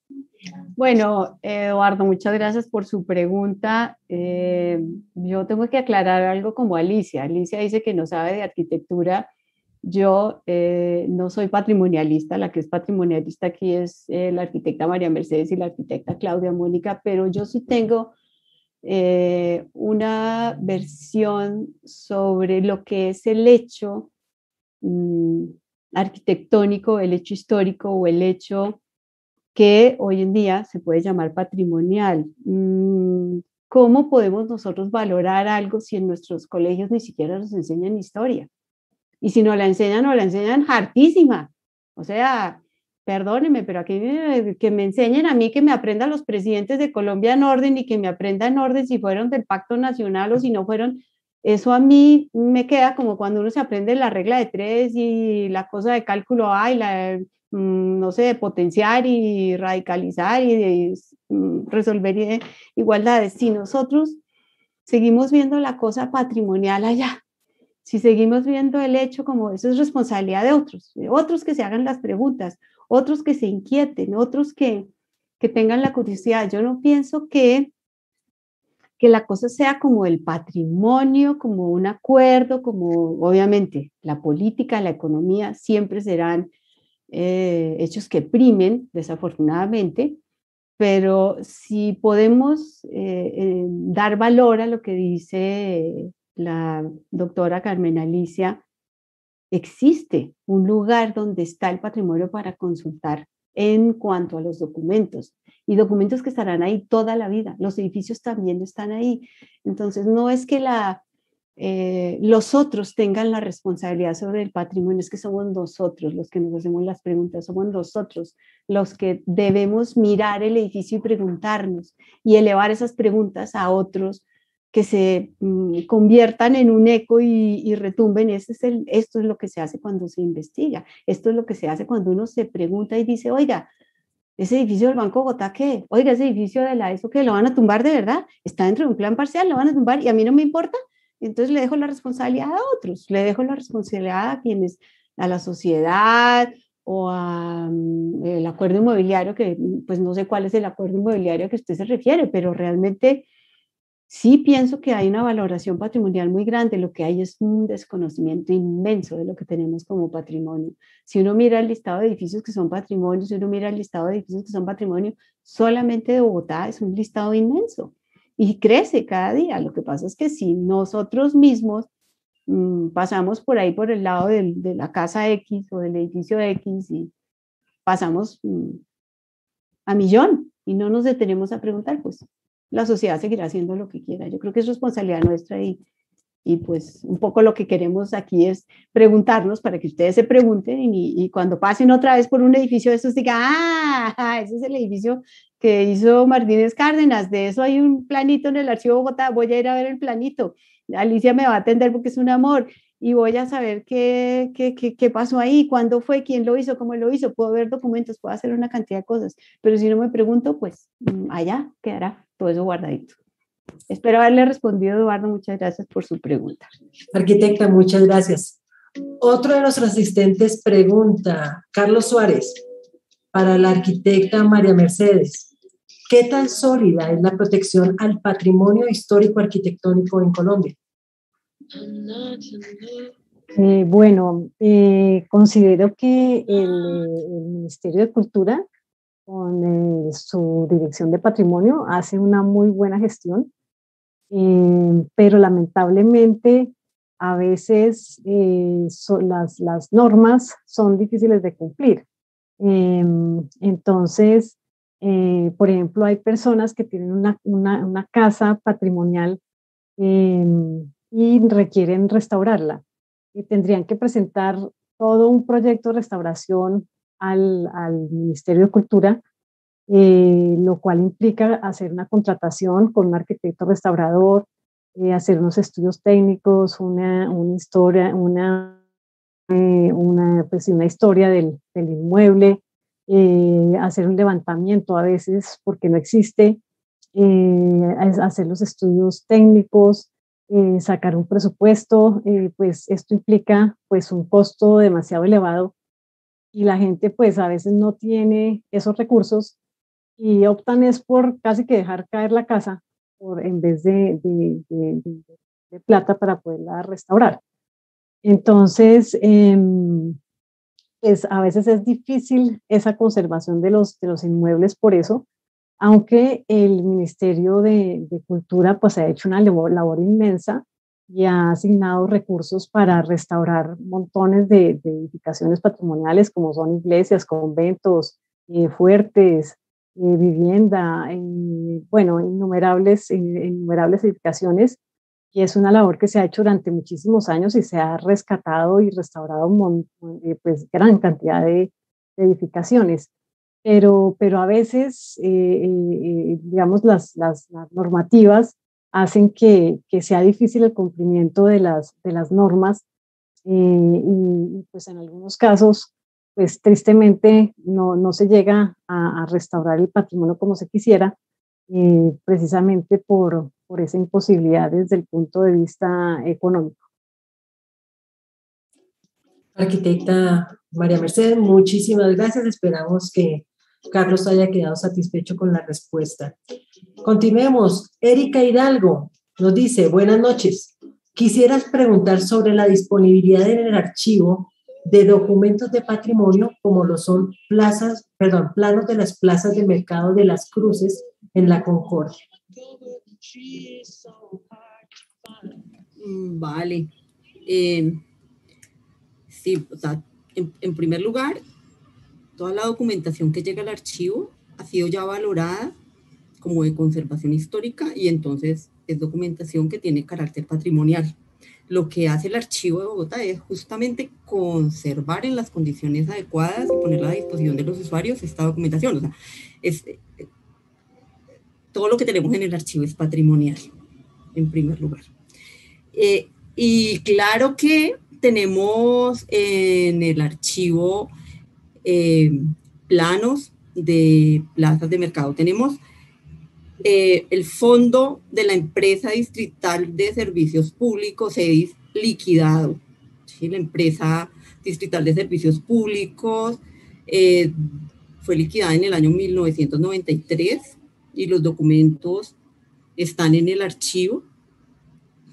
Bueno, Eduardo, muchas gracias por su pregunta. Yo tengo que aclarar algo como Alicia. Alicia dice que no sabe de arquitectura. Yo no soy patrimonialista, la que es patrimonialista aquí es la arquitecta María Mercedes y la arquitecta Claudia Mónica, pero yo sí tengo una versión sobre lo que es el hecho arquitectónico, el hecho histórico o el hecho que hoy en día se puede llamar patrimonial. ¿Cómo podemos nosotros valorar algo si en nuestros colegios ni siquiera nos enseñan historia? Y si nos la enseñan hartísima. O sea, perdónenme, pero aquí que me enseñen a mí, que me aprendan los presidentes de Colombia en orden, y que me aprendan en orden si fueron del Pacto Nacional o si no fueron. Eso a mí me queda como cuando uno se aprende la regla de 3 y la cosa de cálculo A y la, no sé, de potenciar y radicalizar y resolver igualdades. Si nosotros seguimos viendo la cosa patrimonial allá, si seguimos viendo el hecho como eso es responsabilidad de otros que se hagan las preguntas, otros que se inquieten, otros que tengan la curiosidad. Yo no pienso que la cosa sea como el patrimonio, como un acuerdo, como obviamente la política, la economía siempre serán hechos que primen, desafortunadamente, pero si podemos dar valor a lo que dice la doctora Carmen Alicia, existe un lugar donde está el patrimonio para consultar en cuanto a los documentos, y documentos que estarán ahí toda la vida. Los edificios también están ahí. Entonces, no es que los otros tengan la responsabilidad sobre el patrimonio, es que somos nosotros los que nos hacemos las preguntas, somos nosotros los que debemos mirar el edificio y preguntarnos y elevar esas preguntas a otros que se conviertan en un eco y retumben. Esto es lo que se hace cuando se investiga, esto es lo que se hace cuando uno se pregunta y dice, oiga, ese edificio del Banco Bogotá, ¿qué? Oiga, ese edificio de la ESO, ¿qué? ¿Lo van a tumbar de verdad? ¿Está dentro de un plan parcial? ¿Lo van a tumbar? Y a mí no me importa. Entonces le dejo la responsabilidad a otros, le dejo la responsabilidad a quienes, a la sociedad o al acuerdo inmobiliario, que pues no sé cuál es el acuerdo inmobiliario que usted se refiere, pero realmente sí pienso que hay una valoración patrimonial muy grande. Lo que hay es un desconocimiento inmenso de lo que tenemos como patrimonio. Si uno mira el listado de edificios que son patrimonio, si uno mira el listado de edificios que son patrimonio solamente de Bogotá, es un listado inmenso y crece cada día. Lo que pasa es que si nosotros mismos pasamos por ahí por el lado de la casa X o del edificio X y pasamos a millón y no nos detenemos a preguntar, pues la sociedad seguirá haciendo lo que quiera. Yo creo que es responsabilidad nuestra y pues un poco lo que queremos aquí es preguntarnos para que ustedes se pregunten y cuando pasen otra vez por un edificio de esos digan, ese es el edificio que hizo Martínez Cárdenas, de eso hay un planito en el Archivo de Bogotá, voy a ir a ver el planito, Alicia me va a atender porque es un amor y voy a saber qué pasó ahí, cuándo fue, quién lo hizo, cómo lo hizo, puedo ver documentos, puedo hacer una cantidad de cosas, pero si no me pregunto, pues allá quedará todo eso guardadito. Espero haberle respondido, Eduardo. Muchas gracias por su pregunta. Arquitecta, muchas gracias. Otro de nuestros asistentes pregunta, Carlos Suárez, para la arquitecta María Mercedes, ¿qué tan sólida es la protección al patrimonio histórico arquitectónico en Colombia? Bueno, considero que el Ministerio de Cultura con su dirección de patrimonio, hace una muy buena gestión, pero lamentablemente a veces las normas son difíciles de cumplir. Entonces, por ejemplo, hay personas que tienen una casa patrimonial y requieren restaurarla. Y tendrían que presentar todo un proyecto de restauración al Ministerio de Cultura, lo cual implica hacer una contratación con un arquitecto restaurador, hacer unos estudios técnicos, una historia, pues, una historia del inmueble, hacer un levantamiento a veces porque no existe, hacer los estudios técnicos, sacar un presupuesto, pues esto implica pues un costo demasiado elevado y la gente pues a veces no tiene esos recursos y optan es por casi que dejar caer la casa en vez de plata para poderla restaurar. Entonces, pues a veces es difícil esa conservación de los inmuebles por eso, aunque el Ministerio de Cultura pues ha hecho una labor inmensa y ha asignado recursos para restaurar montones de edificaciones patrimoniales como son iglesias, conventos, fuertes, vivienda, bueno, innumerables edificaciones, y es una labor que se ha hecho durante muchísimos años y se ha rescatado y restaurado pues gran cantidad de edificaciones. Pero a veces, digamos, las normativas hacen que sea difícil el cumplimiento de las normas, y pues en algunos casos, pues tristemente no se llega a restaurar el patrimonio como se quisiera, precisamente por esa imposibilidad desde el punto de vista económico. Arquitecta María Mercedes, muchísimas gracias. Esperamos que Carlos haya quedado satisfecho con la respuesta. Continuemos. Erika Hidalgo nos dice, buenas noches. Quisieras preguntar sobre la disponibilidad en el archivo de documentos de patrimonio como lo son planos de las plazas de mercado de Las Cruces en la Concordia. Vale. Sí, o sea, en primer lugar, toda la documentación que llega al archivo ha sido ya valorada como de conservación histórica y entonces es documentación que tiene carácter patrimonial. Lo que hace el Archivo de Bogotá es justamente conservar en las condiciones adecuadas y ponerla a disposición de los usuarios esta documentación. O sea, todo lo que tenemos en el archivo es patrimonial, en primer lugar. Y claro que tenemos en el archivo planos de plazas de mercado. Tenemos el fondo de la empresa distrital de servicios públicos es liquidado. ¿Sí? La empresa distrital de servicios públicos fue liquidada en el año 1993 y los documentos están en el archivo.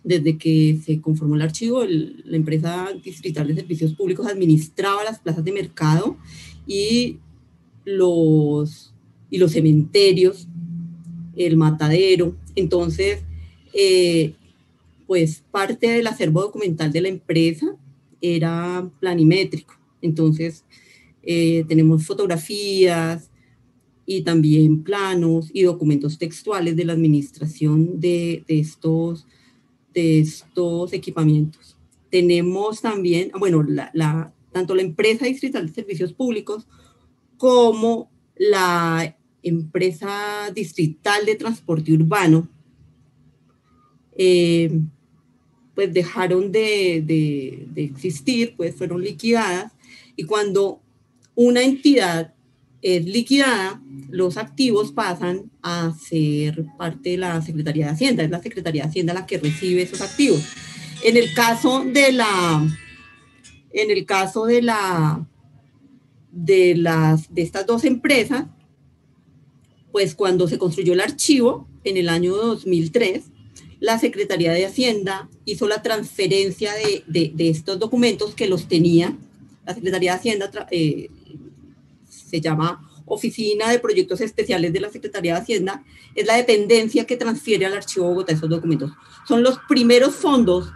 Desde que se conformó el archivo, la empresa distrital de servicios públicos administraba las plazas de mercado y los cementerios, el matadero. Entonces, pues parte del acervo documental de la empresa era planimétrico. Entonces, tenemos fotografías y también planos y documentos textuales de la administración de estos equipamientos. Tenemos también, bueno, tanto la empresa distrital de servicios públicos como la empresa distrital de transporte urbano, pues dejaron de existir, pues fueron liquidadas, y cuando una entidad es liquidada, los activos pasan a ser parte de la Secretaría de Hacienda. Es la Secretaría de Hacienda la que recibe esos activos. En el caso de estas dos empresas, pues cuando se construyó el archivo en el año 2003, la Secretaría de Hacienda hizo la transferencia de estos documentos que los tenía. La Secretaría de Hacienda se llama Oficina de Proyectos Especiales de la Secretaría de Hacienda, es la dependencia que transfiere al Archivo Bogotá esos documentos. Son los primeros fondos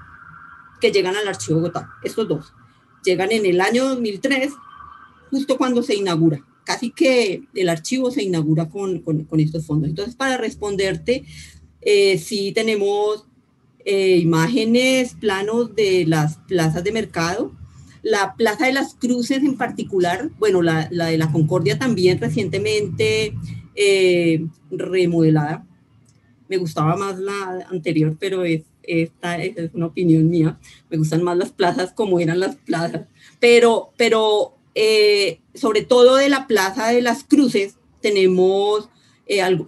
que llegan al Archivo Bogotá, estos dos. Llegan en el año 2003, justo cuando se inaugura. Casi que el archivo se inaugura con estos fondos. Entonces, para responderte, sí tenemos imágenes, planos de las plazas de mercado. La Plaza de las Cruces en particular, bueno, la de la Concordia también recientemente remodelada. Me gustaba más la anterior, pero esta es una opinión mía. Me gustan más las plazas como eran las plazas. Pero sobre todo de la Plaza de las Cruces tenemos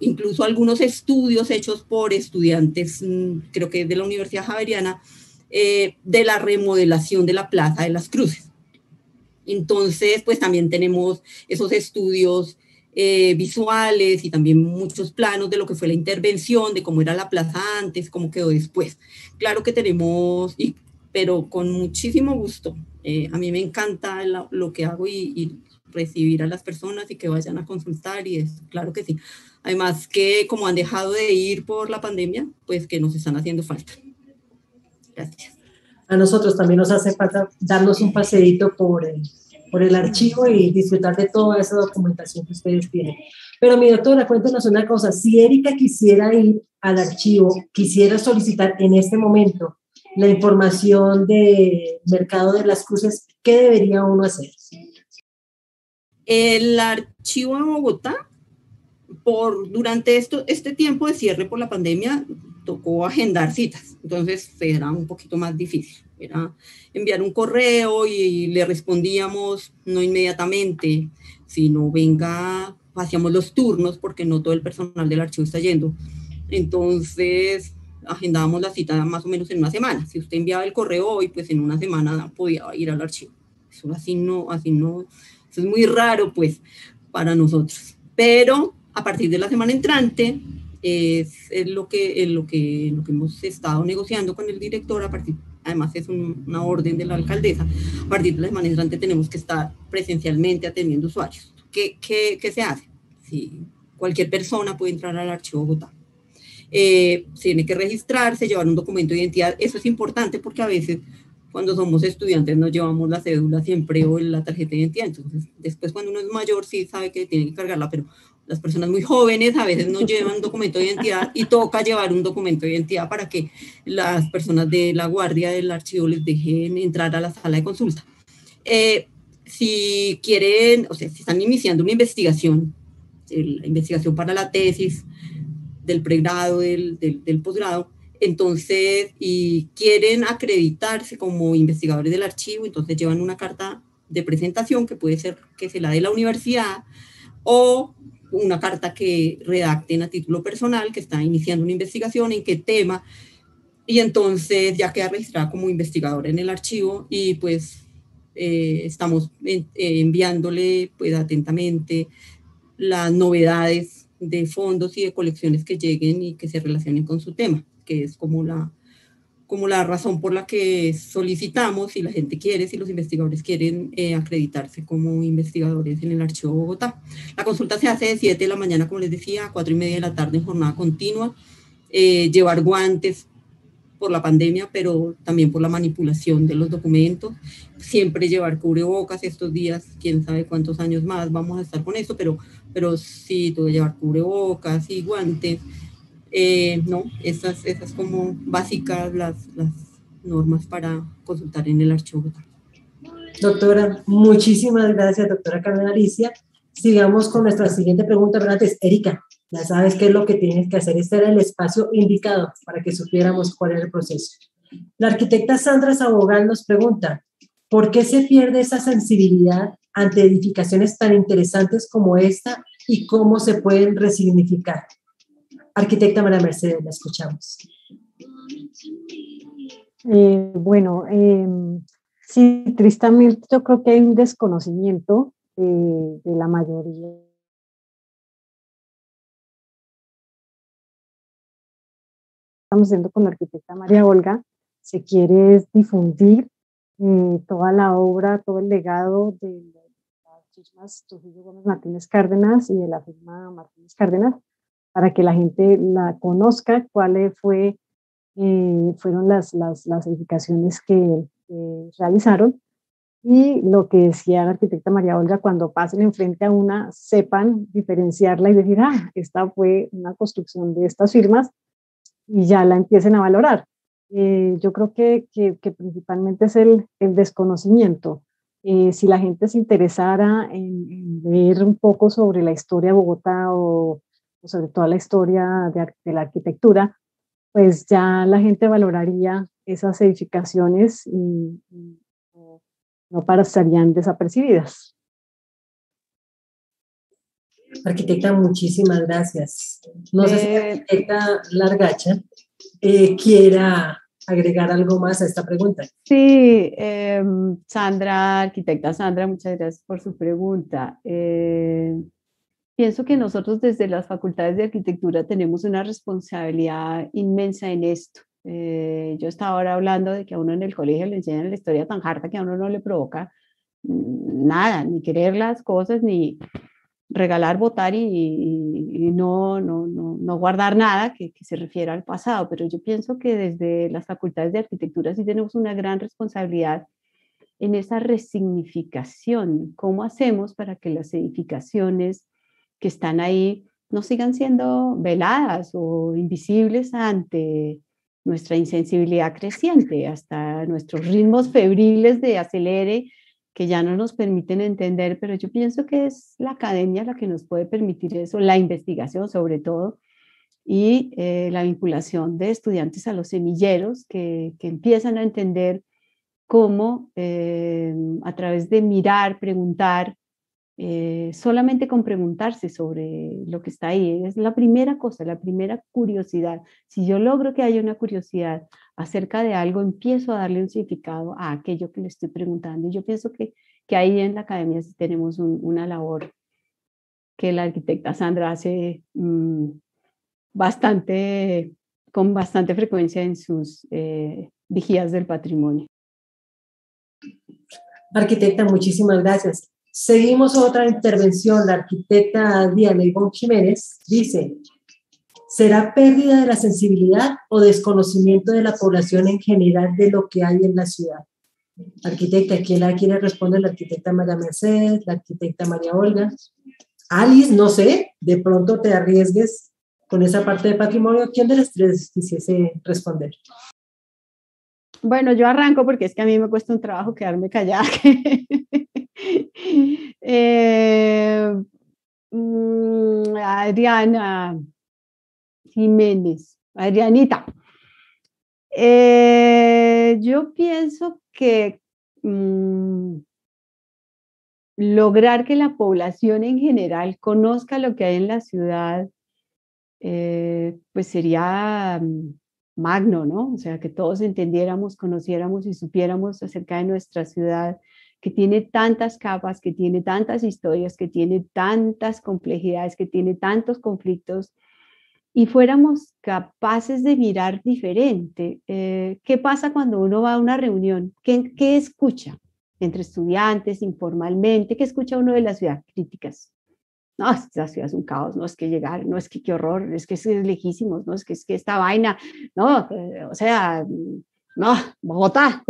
incluso algunos estudios hechos por estudiantes, creo que de la Universidad Javeriana, de la remodelación de la Plaza de las Cruces. Entonces, pues también tenemos esos estudios visuales y también muchos planos de lo que fue la intervención, de cómo era la plaza antes, cómo quedó después. Claro que tenemos, pero con muchísimo gusto. A mí me encanta lo que hago y recibir a las personas y que vayan a consultar y es claro que sí. Además que como han dejado de ir por la pandemia, pues que nos están haciendo falta. Gracias. A nosotros también nos hace falta darnos un paseíto por el archivo y disfrutar de toda esa documentación que ustedes tienen. Pero mi doctora, cuéntenos una cosa, si Erika quisiera ir al archivo, quisiera solicitar en este momento la información del Mercado de las Cruces, ¿qué debería uno hacer? El archivo de Bogotá, durante este tiempo de cierre por la pandemia, tocó agendar citas, entonces era un poquito más difícil. Era enviar un correo y le respondíamos no inmediatamente, sino venga, hacíamos los turnos porque no todo el personal del archivo está yendo. Entonces agendábamos la cita más o menos en una semana. Si usted enviaba el correo hoy, pues en una semana podía ir al archivo. Eso así no, eso es muy raro pues para nosotros. Pero a partir de la semana entrante es lo que hemos estado negociando con el director. Además es una orden de la alcaldesa. A partir de la semana entrante tenemos que estar presencialmente atendiendo usuarios. ¿Qué se hace? Sí, cualquier persona puede entrar al archivo Bogotá. Tiene que registrarse, llevar un documento de identidad. Eso es importante porque a veces cuando somos estudiantes nos llevamos la cédula siempre o la tarjeta de identidad. Entonces, después cuando uno es mayor sí sabe que tiene que cargarla, pero las personas muy jóvenes a veces no llevan documento de identidad y toca llevar un documento de identidad para que las personas de la guardia del archivo les dejen entrar a la sala de consulta. Si quieren, o sea, si están iniciando una investigación, la investigación para la tesis del pregrado, del posgrado, entonces, y quieren acreditarse como investigadores del archivo, entonces llevan una carta de presentación que puede ser que se la dé la universidad o una carta que redacten a título personal, que está iniciando una investigación, en qué tema, y entonces ya queda registrada como investigadora en el archivo y pues estamos enviándole pues atentamente las novedades de fondos y de colecciones que lleguen y que se relacionen con su tema, que es como la razón por la que solicitamos, si la gente quiere, si los investigadores quieren acreditarse como investigadores en el Archivo Bogotá. La consulta se hace de 7 de la mañana, como les decía, a 4:30 de la tarde en jornada continua. Llevar guantes por la pandemia, pero también por la manipulación de los documentos. Siempre llevar cubrebocas estos días, quién sabe cuántos años más vamos a estar con esto, pero sí, todo llevar cubrebocas y guantes. No, esas como básicas las normas para consultar en el archivo. Doctora, muchísimas gracias, doctora Carmen Alicia. Sigamos con nuestra siguiente pregunta, pero antes, Erika, ya sabes qué es lo que tienes que hacer. Este era el espacio indicado para que supiéramos cuál era el proceso. La arquitecta Sandra Sabogal nos pregunta, ¿por qué se pierde esa sensibilidad ante edificaciones tan interesantes como esta y cómo se pueden resignificar? Arquitecta María Mercedes, la escuchamos. Sí, tristemente yo creo que hay un desconocimiento de la mayoría. Estamos haciendo con la arquitecta María Olga, se quiere difundir toda la obra, todo el legado de firmas Trujillo Gómez Martínez Cárdenas y de la firma Martínez Cárdenas, para que la gente la conozca, cuáles fueron las edificaciones que realizaron. Y lo que decía la arquitecta María Olga, cuando pasen enfrente a una, sepan diferenciarla y decir, esta fue una construcción de estas firmas, y ya la empiecen a valorar. Yo creo que principalmente es el desconocimiento. Si la gente se interesara en leer un poco sobre la historia de Bogotá o sobre toda la historia de la arquitectura, pues ya la gente valoraría esas edificaciones y no pasarían desapercibidas. Arquitecta, muchísimas gracias. No sé si la arquitecta Largacha quiera agregar algo más a esta pregunta. Sí, Sandra, arquitecta Sandra, muchas gracias por su pregunta. Pienso que nosotros desde las facultades de arquitectura tenemos una responsabilidad inmensa en esto. Yo estaba ahora hablando de que a uno en el colegio le enseñan la historia tan harta que a uno no le provoca nada, ni querer las cosas, ni regalar, votar y no guardar nada que se refiera al pasado. Pero yo pienso que desde las facultades de arquitectura sí tenemos una gran responsabilidad en esa resignificación. ¿Cómo hacemos para que las edificaciones que están ahí no sigan siendo veladas o invisibles ante nuestra insensibilidad creciente, hasta nuestros ritmos febriles de acelere que ya no nos permiten entender? Pero yo pienso que es la academia la que nos puede permitir eso, la investigación sobre todo, y la vinculación de estudiantes a los semilleros que empiezan a entender cómo a través de mirar, preguntar, solamente con preguntarse sobre lo que está ahí, es la primera cosa, la primera curiosidad. Si yo logro que haya una curiosidad acerca de algo, empiezo a darle un significado a aquello que le estoy preguntando. Y yo pienso que ahí en la academia sí tenemos una labor que la arquitecta Sandra hace con bastante frecuencia en sus vigías del patrimonio. Arquitecta, muchísimas gracias. Seguimos otra intervención. La arquitecta Diana Ivonne Jiménez dice: ¿será pérdida de la sensibilidad o desconocimiento de la población en general de lo que hay en la ciudad? Arquitecta, ¿quién la quiere responder? ¿La arquitecta María Mercedes? ¿La arquitecta María Olga? Alice, no sé, de pronto te arriesgues con esa parte de patrimonio. ¿Quién de las tres quisiese responder? Bueno, yo arranco porque es que a mí me cuesta un trabajo quedarme callada. Adriana Jiménez, Adrianita. Yo pienso que lograr que la población en general conozca lo que hay en la ciudad, pues sería magno, ¿no? O sea, que todos entendiéramos, conociéramos y supiéramos acerca de nuestra ciudad, que tiene tantas capas, que tiene tantas historias, que tiene tantas complejidades, que tiene tantos conflictos, y fuéramos capaces de mirar diferente. ¿Qué pasa cuando uno va a una reunión? ¿Qué escucha entre estudiantes, informalmente? ¿Qué escucha uno de la ciudad? Críticas. No, esta ciudad es un caos, no es que llegar, no es que qué horror, es que es lejísimos, no es que esta vaina, no, o sea, no, Bogotá,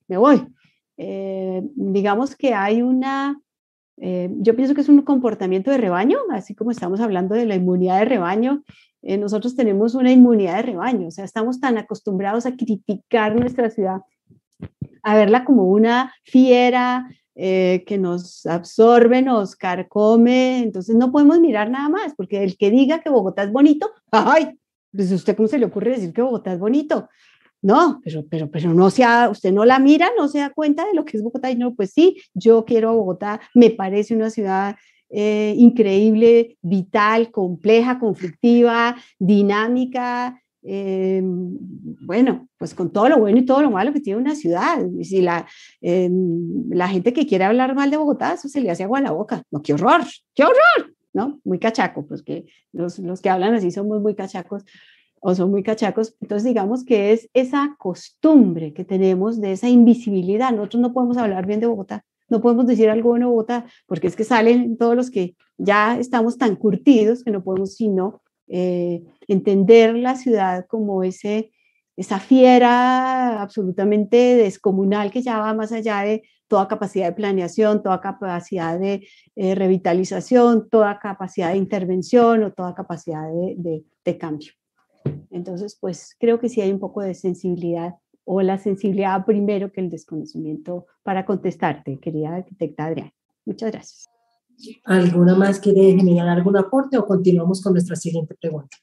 me voy. Digamos que hay yo pienso que es un comportamiento de rebaño, así como estamos hablando de la inmunidad de rebaño. Nosotros tenemos una inmunidad de rebaño, o sea, estamos tan acostumbrados a criticar nuestra ciudad, a verla como una fiera que nos absorbe, nos carcome. Entonces no podemos mirar nada más, porque el que diga que Bogotá es bonito, ¡ay! Pues ¿usted cómo se le ocurre decir que Bogotá es bonito? No, pero no usted no la mira, no se da cuenta de lo que es Bogotá. Y no, pues sí, yo quiero a Bogotá, me parece una ciudad increíble, vital, compleja, conflictiva, dinámica. Bueno, pues con todo lo bueno y todo lo malo que tiene una ciudad. Y si la gente que quiere hablar mal de Bogotá, eso se le hace agua a la boca. No, qué horror, ¿no? Muy cachaco, pues que los que hablan así somos muy cachacos o son muy cachacos. Entonces digamos que es esa costumbre que tenemos de esa invisibilidad. Nosotros no podemos hablar bien de Bogotá, no podemos decir algo bueno Bogotá, porque es que salen todos los que ya estamos tan curtidos que no podemos sino entender la ciudad como esa fiera absolutamente descomunal que ya va más allá de toda capacidad de planeación, toda capacidad de revitalización, toda capacidad de intervención o toda capacidad de cambio. Entonces, pues creo que sí hay un poco de sensibilidad, o la sensibilidad primero que el desconocimiento, para contestarte, querida arquitecta Adriana. Muchas gracias. ¿Alguna más quiere generar algún aporte o continuamos con nuestra siguiente pregunta?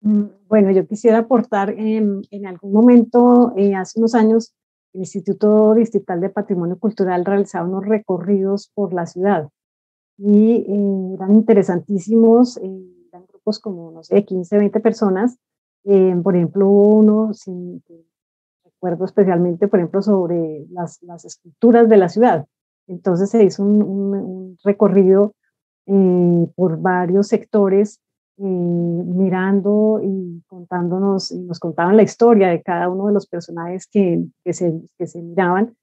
Bueno, yo quisiera aportar, en algún momento, hace unos años, el Instituto Distrital de Patrimonio Cultural realizaba unos recorridos por la ciudad y eran interesantísimos, eran grupos como, no sé, 15, 20 personas. Por ejemplo, uno, recuerdo especialmente, por ejemplo, sobre las esculturas de la ciudad. Entonces se hizo un recorrido por varios sectores, mirando y contándonos, y nos contaban la historia de cada uno de los personajes que se miraban.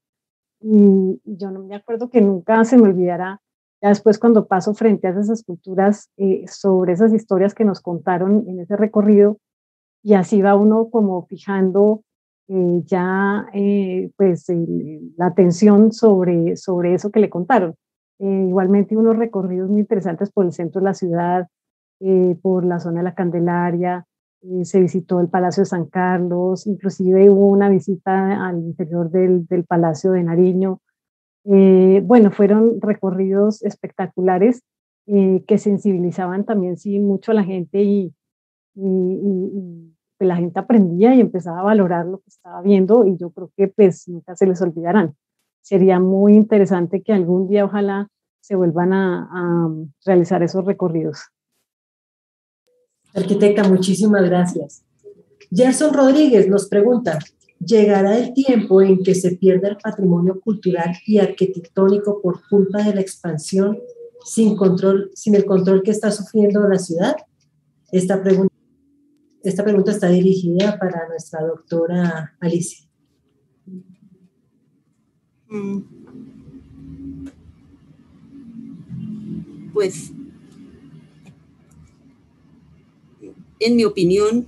Y yo no me acuerdo, que nunca se me olvidará, ya después cuando paso frente a esas esculturas, sobre esas historias que nos contaron en ese recorrido, y así va uno como fijando pues la atención sobre eso que le contaron. Igualmente unos recorridos muy interesantes por el centro de la ciudad, por la zona de la Candelaria, se visitó el Palacio de San Carlos, inclusive hubo una visita al interior del Palacio de Nariño. Bueno, fueron recorridos espectaculares, que sensibilizaban también sí mucho a la gente, y pues la gente aprendía y empezaba a valorar lo que estaba viendo, y yo creo que pues nunca se les olvidarán. Sería muy interesante que algún día ojalá se vuelvan a realizar esos recorridos. Arquitecta, muchísimas gracias. Gerson Rodríguez nos pregunta, ¿llegará el tiempo en que se pierda el patrimonio cultural y arquitectónico por culpa de la expansión sin el control que está sufriendo la ciudad? Esta pregunta está dirigida para nuestra doctora Alicia. Pues, en mi opinión,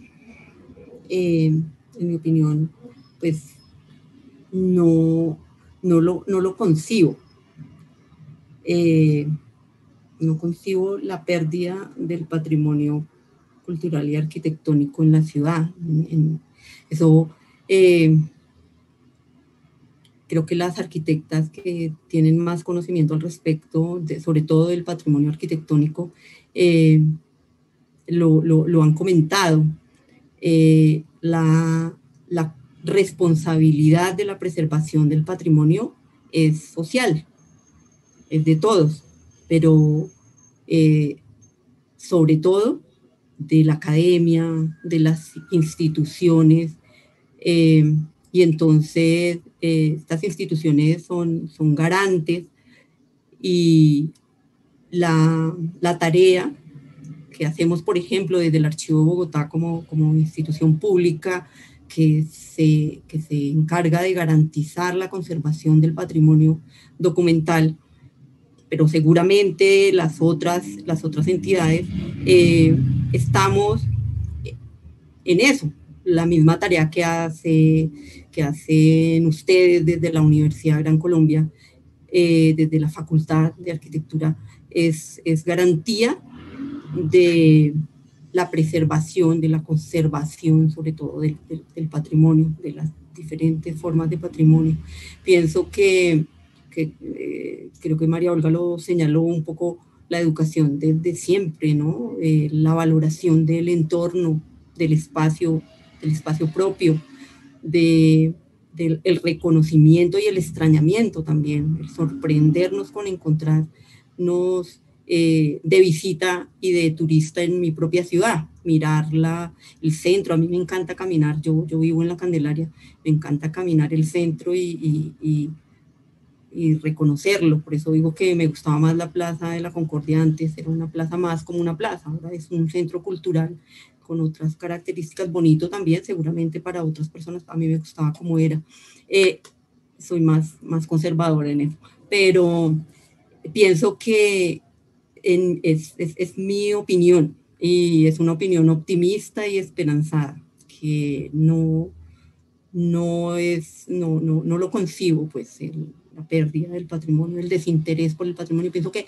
pues no lo concibo. No concibo la pérdida del patrimonio cultural y arquitectónico en la ciudad. Eso, creo que las arquitectas que tienen más conocimiento al respecto, sobre todo del patrimonio arquitectónico, lo han comentado. La responsabilidad de la preservación del patrimonio es social, es de todos, pero sobre todo de la academia, de las instituciones, y entonces estas instituciones son garantes, y la tarea que hacemos, por ejemplo, desde el Archivo de Bogotá como institución pública que se encarga de garantizar la conservación del patrimonio documental, pero seguramente las otras entidades estamos en eso, la misma tarea que hacen ustedes desde la Universidad Gran Colombia, desde la Facultad de Arquitectura, es garantía de la preservación, de la conservación, sobre todo del patrimonio, de las diferentes formas de patrimonio. Pienso que creo que María Olga lo señaló un poco, la educación desde siempre, ¿no? La valoración del entorno, del espacio propio, del reconocimiento y el extrañamiento también, el sorprendernos con encontrarnos de visita y de turista en mi propia ciudad, mirar el centro. A mí me encanta caminar, yo vivo en la Candelaria, me encanta caminar el centro y reconocerlo. Por eso digo que me gustaba más la Plaza de la Concordia antes, era una plaza más como una plaza, ahora es un centro cultural con otras características, bonito también seguramente para otras personas, a mí me gustaba como era. soy más conservadora en eso, pero pienso que es mi opinión, y es una opinión optimista y esperanzada, que no lo concibo, pues, la pérdida del patrimonio, el desinterés por el patrimonio. Pienso que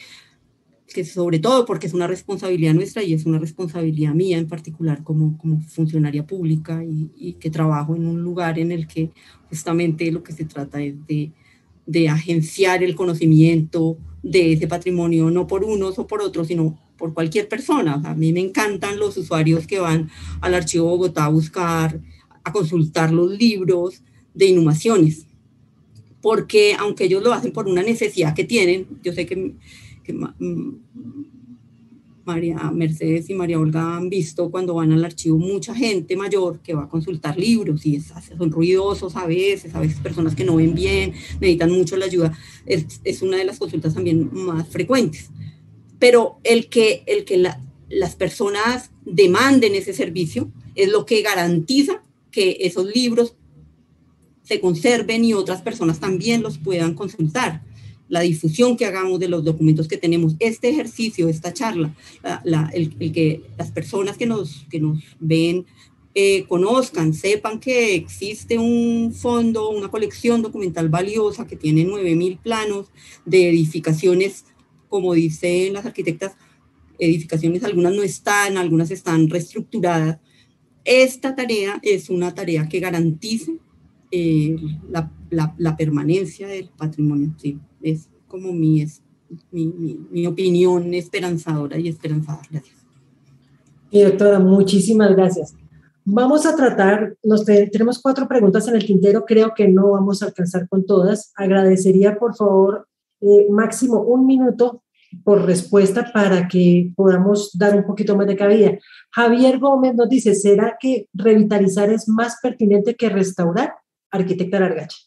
sobre todo porque es una responsabilidad nuestra y es una responsabilidad mía en particular como funcionaria pública, y que trabajo en un lugar en el que justamente lo que se trata es de agenciar el conocimiento de ese patrimonio, no por unos o por otros, sino por cualquier persona. O sea, a mí me encantan los usuarios que van al Archivo Bogotá a consultar los libros de inhumaciones, porque aunque ellos lo hacen por una necesidad que tienen, yo sé que María Mercedes y María Olga han visto cuando van al archivo mucha gente mayor que va a consultar libros, y son ruidosos a veces personas que no ven bien, necesitan mucho la ayuda. Es una de las consultas también más frecuentes. Pero el que las personas demanden ese servicio es lo que garantiza que esos libros se conserven y otras personas también los puedan consultar. La difusión que hagamos de los documentos que tenemos, este ejercicio, esta charla, el que las personas que nos ven conozcan, sepan que existe un fondo, una colección documental valiosa que tiene 9.000 planos de edificaciones, como dicen las arquitectas, edificaciones, algunas no están, algunas están reestructuradas. Esta tarea es una tarea que garantice la permanencia del patrimonio. Sí, es como mi opinión esperanzadora y esperanzada. Gracias. Y doctora, muchísimas gracias. Vamos a tratar, tenemos 4 preguntas en el tintero, creo que no vamos a alcanzar con todas. Agradecería, por favor, máximo 1 minuto por respuesta para que podamos dar un poquito más de cabida. Javier Gómez nos dice, ¿será que revitalizar es más pertinente que restaurar? Arquitecta Largacha.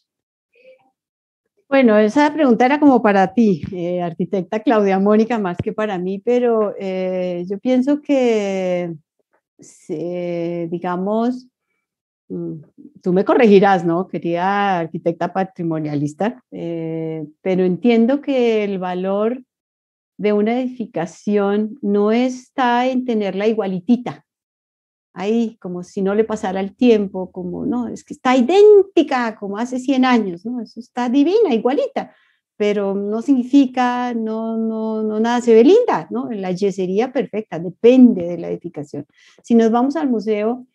Bueno, esa pregunta era como para ti, arquitecta Claudia Mónica, más que para mí, pero yo pienso que, digamos, tú me corregirás, ¿no? Querida arquitecta patrimonialista, pero entiendo que el valor de una edificación no está en tenerla igualitita, ahí como si no le pasara el tiempo, como no, es que está idéntica como hace 100 años, ¿no? Eso está divina, igualita, pero no significa, no nada se ve linda, ¿no? La yesería perfecta, depende de la edificación. Si nos vamos al Museo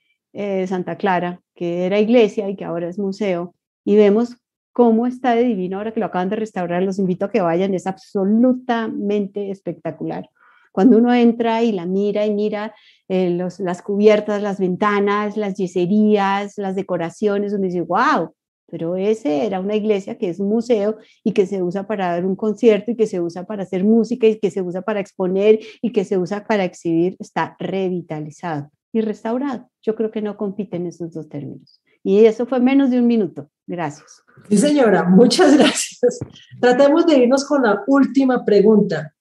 Santa Clara, que era iglesia y que ahora es museo, y vemos cómo está de divino ahora que lo acaban de restaurar, los invito a que vayan, es absolutamente espectacular. Cuando uno entra y la mira y mira las cubiertas, las ventanas, las yeserías, las decoraciones, uno dice, wow, pero ese era una iglesia que es un museo y que se usa para dar un concierto y que se usa para hacer música y que se usa para exponer y que se usa para exhibir, está revitalizado y restaurado. Yo creo que no compiten esos dos términos. Y eso fue menos de 1 minuto. Gracias. Sí, señora, muchas gracias. Tratemos de irnos con la última pregunta.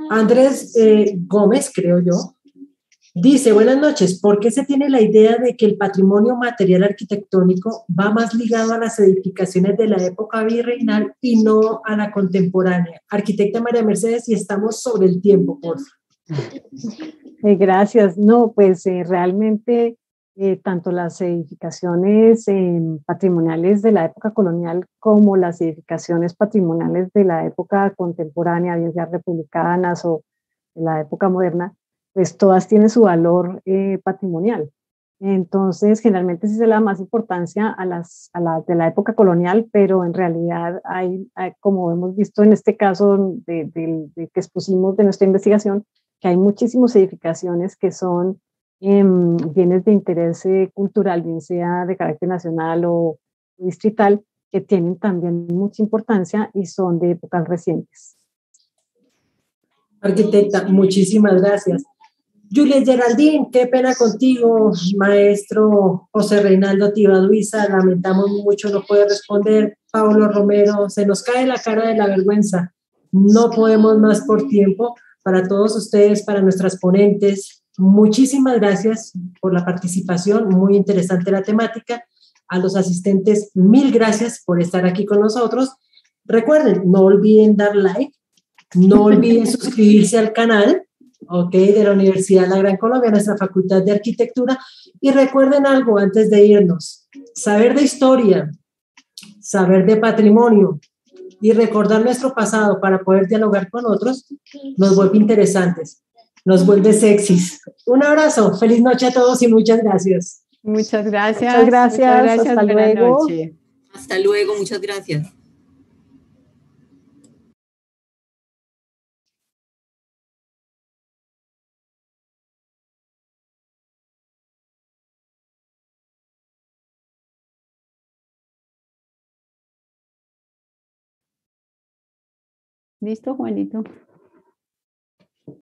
Andrés Gómez, creo yo, dice, buenas noches, ¿por qué se tiene la idea de que el patrimonio material arquitectónico va más ligado a las edificaciones de la época virreinal y no a la contemporánea? Arquitecta María Mercedes, y estamos sobre el tiempo, por favor. Gracias. No, pues realmente tanto las edificaciones patrimoniales de la época colonial como las edificaciones patrimoniales de la época contemporánea, bien sean republicanas o de la época moderna, pues todas tienen su valor patrimonial. Entonces, generalmente sí se le da más importancia a las de la época colonial, pero en realidad hay como hemos visto en este caso de que expusimos de nuestra investigación, que hay muchísimas edificaciones que son bienes de interés cultural, bien sea de carácter nacional o distrital, que tienen también mucha importancia y son de épocas recientes. Arquitecta, muchísimas gracias. Juliet Geraldine, qué pena contigo, maestro José Reinaldo Tibaduiza, lamentamos mucho, no puede responder. Paulo Romero, se nos cae la cara de la vergüenza, no podemos más por tiempo. Para todos ustedes, para nuestras ponentes, muchísimas gracias por la participación, muy interesante la temática. A los asistentes, mil gracias por estar aquí con nosotros. Recuerden, no olviden dar like, no olviden suscribirse al canal, ¿ok? De la Universidad de la Gran Colombia, nuestra Facultad de Arquitectura. Y recuerden algo antes de irnos, saber de historia, saber de patrimonio y recordar nuestro pasado para poder dialogar con otros, nos vuelve interesantes, nos vuelve sexys. Un abrazo, feliz noche a todos y muchas gracias. Muchas gracias. Muchas gracias, hasta buenas luego. noches. Hasta luego, muchas gracias. ¿Listo, Juanito?